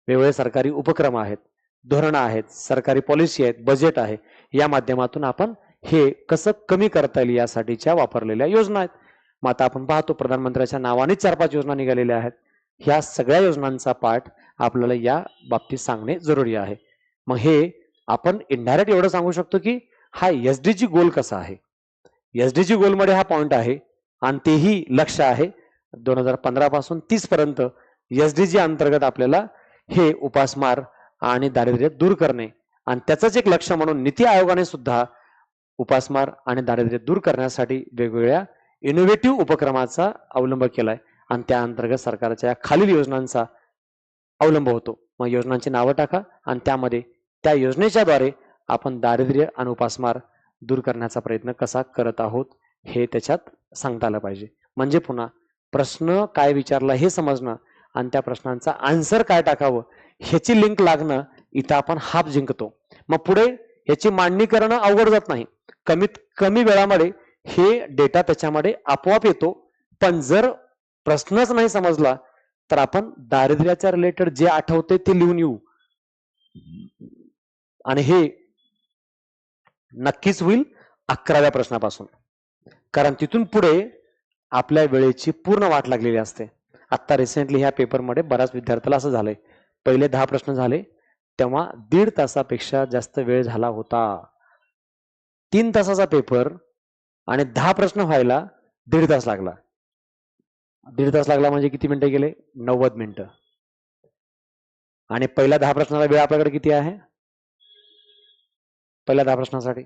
वेगवेगळे सरकारी उपक्रम आहेत, धोरणं आहेत, सरकारी पॉलिसी आहेत, बजेट आहे, या माध्यमातून आपण हे कसं कमी करता येईल यासाठीच्या वापरलेल्या योजना आहेत. मग आता आपण पाहतो प्रधानमंत्र्यांच्या नावाने 4-5 योजना निघालेल्या आहेत. ह्या सगळ्या योजनांचा पाठ आपल्याला या बाबतीत सांगणे जरुरी आहे. मग हे आपण इनडायरेक्ट एवढं सांगू शकतो की हा SDG गोल कसा आहे. SDG गोल मध्ये हा पॉइंट आहे आणि तेही लक्ष आहे 2015 पासून 30 पर्यंत SDG अंतर्गत आपल्याला हे उपासमार आणि दारिद्र्य दूर करणे, आणि त्याचंच एक लक्ष म्हणून नीती आयोगाने सुद्धा उपासमार आणि दारिद्र्य दूर करण्यासाठी वेगवेगळ्या इनोव्हेटिव्ह उपक्रमाचा अवलंब केलाय आणि त्या अंतर्गत सरकारच्या खालील योजनांचा अवलंब होतो. मग योजनांची नावं टाका आणि त्यामध्ये त्या योजनेच्या द्वारे आपण दारिद्र्य आणि उपासमार दूर करण्याचा प्रयत्न कसा करत आहोत हे त्याच्यात सांगता आलं पाहिजे. म्हणजे पुन्हा प्रश्न काय विचारला हे समजणं आणि त्या प्रश्नांचा आन्सर काय टाकावं ह्याची लिंक लागणं, इथं आपण हाफ जिंकतो. मग पुढे ह्याची मांडणी करणं अवघड जात नाही. कमीत कमी वेळामध्ये हे डेटा त्याच्यामध्ये आपोआप येतो. पण जर प्रश्नच नाही समजला तर आपण दारिद्र्याच्या रिलेटेड जे आठवते ते लिहून येऊ, आणि हे नक्कीच होईल 11व्या प्रश्नापासून. कारण तिथून पुढे आपल्या वेळेची पूर्ण वाट लागलेली असते. आता रिसेंटली ह्या पेपरमध्ये बऱ्याच विद्यार्थ्याला असं झालंय, पहिले 10 प्रश्न झाले तेव्हा 1.5 तासापेक्षा जास्त वेळ झाला होता. 3 तासाचा पेपर आणि 10 प्रश्न व्हायला 1.5 तास लागला. 1.5 तास लागला म्हणजे किती मिनिटं गेले? 90 मिनिटं. आणि पहिल्या 10 प्रश्नाला वेळ आपल्याकडे किती आहे? पहिल्या 10 प्रश्नासाठी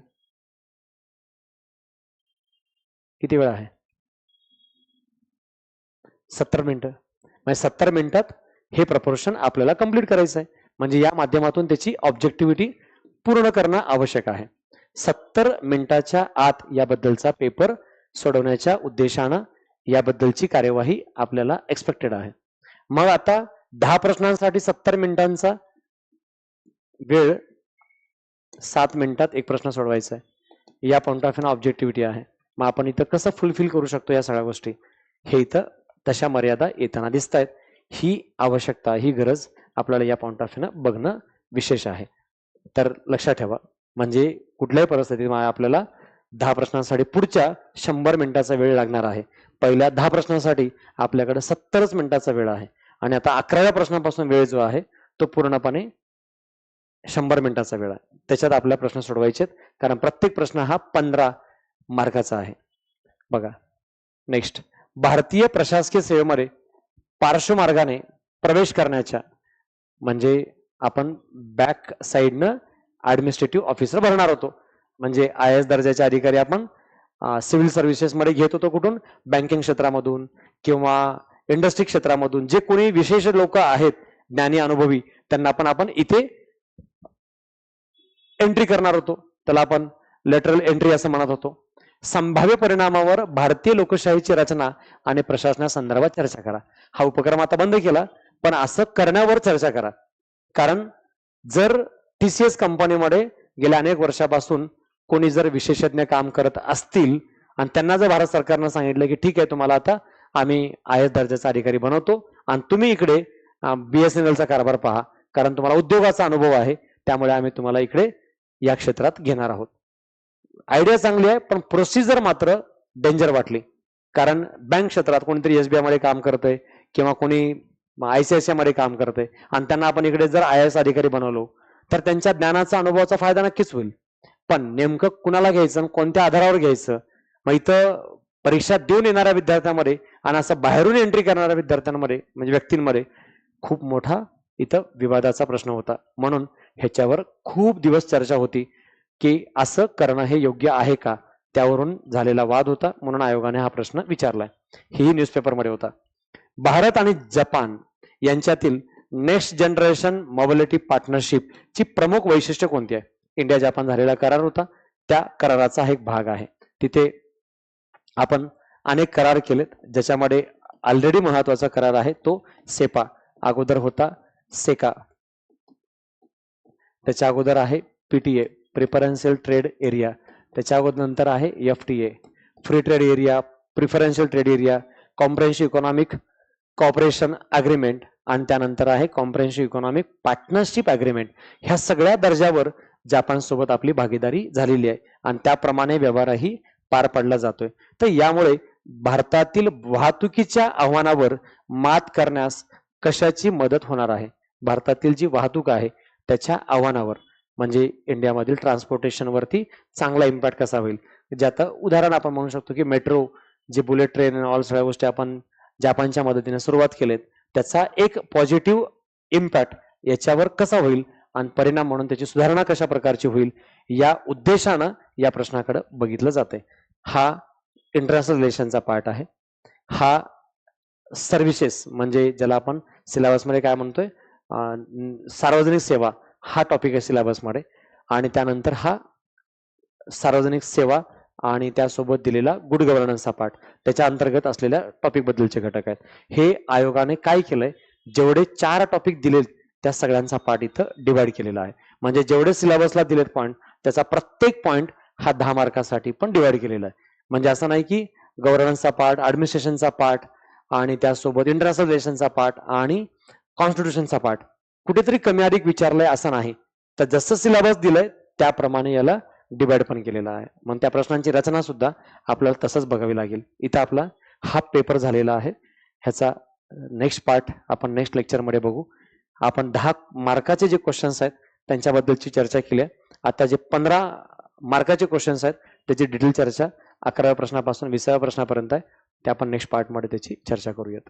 किती वेळ आहे? 70 मिनिटं. म्हणजे 70 मिनिटात हे प्रपोर्शन आपल्याला कंप्लीट करायचं आहे. म्हणजे या माध्यमातून त्याची ऑब्जेक्टिव्हिटी पूर्ण करणं आवश्यक आहे. 70 मिनिटाच्या आत याबद्दलचा पेपर सोडवण्याच्या उद्देशानं याबद्दलची कार्यवाही आपल्याला एक्सपेक्टेड आहे. मग आता 10 प्रश्नांसाठी 70 मिनिटांचा वेळ, 7 मिनिटात एक प्रश्न सोडवायचा आहे. या पॉइंट ऑफ व्ह्यू ऑब्जेक्टिव्हिटी आहे. मग आपण इथं कसं फुलफिल करू शकतो या सगळ्या गोष्टी, हे इथं तशा मर्यादा येताना दिसत आहेत. ही आवश्यकता, ही गरज आपल्याला या पॉइंट ऑफ व्ह्यूनं बघणं विशेष आहे. तर लक्षात ठेवा, म्हणजे कुठल्याही परिस्थितीत आपल्याला 10 प्रश्नांसाठी पुढच्या 100 मिनिटाचा वेळ लागणार आहे. पहिल्या 10 प्रश्नांसाठी आपल्याकडे 70 मिनिटाचा वेळ आहे. आणि आता 11व्या प्रश्नापासून वेळ जो आहे तो पूर्णपणे 100 मिनिटाचा वेळ आहे. त्याच्यात आपल्या प्रश्न सोडवायचे, कारण प्रत्येक प्रश्न हा 15 मार्काचा आहे. बघा नेक्स्ट, भारतीय प्रशासकीय सेवेमध्ये पार्श्वमार्गाने प्रवेश करण्याच्या, म्हणजे आपण बॅक साईडनं ऍडमिनिस्ट्रेटिव्ह ऑफिसर भरणार होतो. म्हणजे IAS दर्जाचे अधिकारी आपण सिव्हिल सर्व्हिसेसमध्ये घेत होतो. कुठून? बँकिंग क्षेत्रामधून किंवा इंडस्ट्री क्षेत्रामधून. जे कोणी विशेष लोक आहेत ज्ञानी अनुभवी, त्यांना पण आपण इथे एंट्री करणार होतो. त्याला आपण लेटरल एंट्री असं म्हणत होतो. संभाव्य परिणामावर भारतीय लोकशाहीची रचना आणि प्रशासनासंदर्भात चर्चा करा. हा उपक्रम आता बंद केला, पण असं करण्यावर चर्चा करा. कारण जर TCS कंपनीमध्ये गेल्या अनेक वर्षापासून कोणी जर विशेषज्ञ काम करत असतील आणि त्यांना जर भारत सरकारनं सांगितलं की ठीक आहे, तुम्हाला आता आम्ही IAS दर्जाचा अधिकारी बनवतो आणि तुम्ही इकडे BSNLचा कारभार पहा, कारण तुम्हाला उद्योगाचा अनुभव आहे, त्यामुळे आम्ही तुम्हाला इकडे या क्षेत्रात घेणार आहोत. आयडिया चांगली आहे, पण प्रोसिजर मात्र डेंजर वाटली. कारण बँक क्षेत्रात कोणीतरी SBI मध्ये काम करतंय किंवा कोणी ICICI मध्ये काम करतंय आणि त्यांना आपण इकडे जर IAS अधिकारी बनवलो तर त्यांच्या ज्ञानाचा अनुभवाचा फायदा नक्कीच होईल. पण नेमकं कुणाला घ्यायचं आणि कोणत्या आधारावर घ्यायचं? मग इथं परीक्षा देऊन येणाऱ्या विद्यार्थ्यांमध्ये आणि असं बाहेरून एंट्री करणाऱ्या विद्यार्थ्यांमध्ये, म्हणजे व्यक्तींमध्ये खूप मोठा इथं विवादाचा प्रश्न होता. म्हणून ह्याच्यावर खूप दिवस चर्चा होती की असं करणं हे योग्य आहे का, त्यावरून झालेला वाद होता. म्हणून आयोगाने हा प्रश्न विचारलाय. ही न्यूजपेपरमध्ये होता. भारत आणि जपान यांच्यातील नेक्स्ट जनरेशन मोबिलिटी पार्टनरशिप ची प्रमुख वैशिष्ट्य कोणती आहे? इंडिया जपान झालेला करार होता, त्या कराराचा हा एक भाग आहे. तिथे आपण अनेक करार केलेत, ज्याच्यामध्ये ऑलरेडी महत्वाचा करार आहे तो सेपा. अगोदर होता सेका, त्याच्या अगोदर आहे PTA प्रिफरन्शियल ट्रेड एरिया, त्याच्या अगोदर नंतर आहे FTA free trade area, preferential trade area, comprehensive economic cooperation agreement आणि त्यानंतर आहे कॉम्प्रेहेन्सिव्ह इकॉनॉमिक पार्टनरशिप अग्रीमेंट. ह्या सगळ्या दर्जावर जपान सोबत आपली भागीदारी झालेली आहे आणि त्याप्रमाणे व्यवहारही पार पडला जातोय. तर यामुळे भारतातील वाहतुकीच्या आव्हानावर मात करण्यास कशाची मदत होणार आहे? भारतातील जी वाहतूक आहे त्याच्या आव्हानावर, म्हणजे इंडियामधील ट्रान्सपोर्टेशन वरती चांगला इम्पॅक्ट कसा होईल. ज्यात उदाहरण आपण म्हणू शकतो की मेट्रो, जे बुलेट ट्रेन, ऑल सगळ्या गोष्टी आपण जपानच्या मदतीने सुरुवात केलेत, त्याचा एक पॉझिटिव्ह इम्पॅक्ट याच्यावर कसा होईल आणि परिणाम म्हणून त्याची सुधारणा कशा प्रकारची होईल, या उद्देशानं या प्रश्नाकडे बघितलं जाते. हा इंटरनॅशनल रिलेशनचा पार्ट आहे. हा सर्व्हिसेस, म्हणजे ज्याला आपण सिलेबसमध्ये काय म्हणतोय, सार्वजनिक सेवा हा टॉपिक आहे सिलेबसमध्ये आणि त्यानंतर हा सार्वजनिक सेवा आणि त्यासोबत दिलेला गुड गव्हर्नन्सचा पाठ त्याच्या अंतर्गत असलेल्या टॉपिक बद्दलचे घटक आहेत. हे आयोगाने काय केलंय, जेवढे 4 टॉपिक दिलेत त्या सगळ्यांचा पाठ इथं डिवाइड केलेला आहे. म्हणजे जेवढे सिलेबसला दिलेत पॉईंट त्याचा प्रत्येक पॉईंट हा 10 मार्कासाठी पण डिवाइड केलेला आहे. म्हणजे असं नाही की गव्हर्नन्सचा पार्ट, ऍडमिनिस्ट्रेशनचा पार्ट आणि त्यासोबत इंटरनॅशनल रिलेशनचा पार्ट आणि कॉन्स्टिट्यूशनचा पार्ट कुठेतरी कमी अधिक विचारलंय असं नाही. तर जसं सिलेबस दिलंय त्याप्रमाणे याला डिवाइड पण केलेला आहे. मग त्या प्रश्नांची रचना सुद्धा आपल्याला तसंच बघावी लागेल. इथं आपला हा पेपर झालेला आहे. ह्याचा नेक्स्ट पार्ट आपण नेक्स्ट लेक्चरमध्ये बघू. आपण 10 मार्काचे जे क्वेश्चन्स आहेत त्यांच्याबद्दलची चर्चा केली आहे. आता जे 15 मार्काचे क्वेश्चन्स आहेत त्याची डिटेल चर्चा 11व्या प्रश्नापासून 20व्या प्रश्नापर्यंत आहे. ते आपण नेक्स्ट पार्टमध्ये त्याची चर्चा करूयात.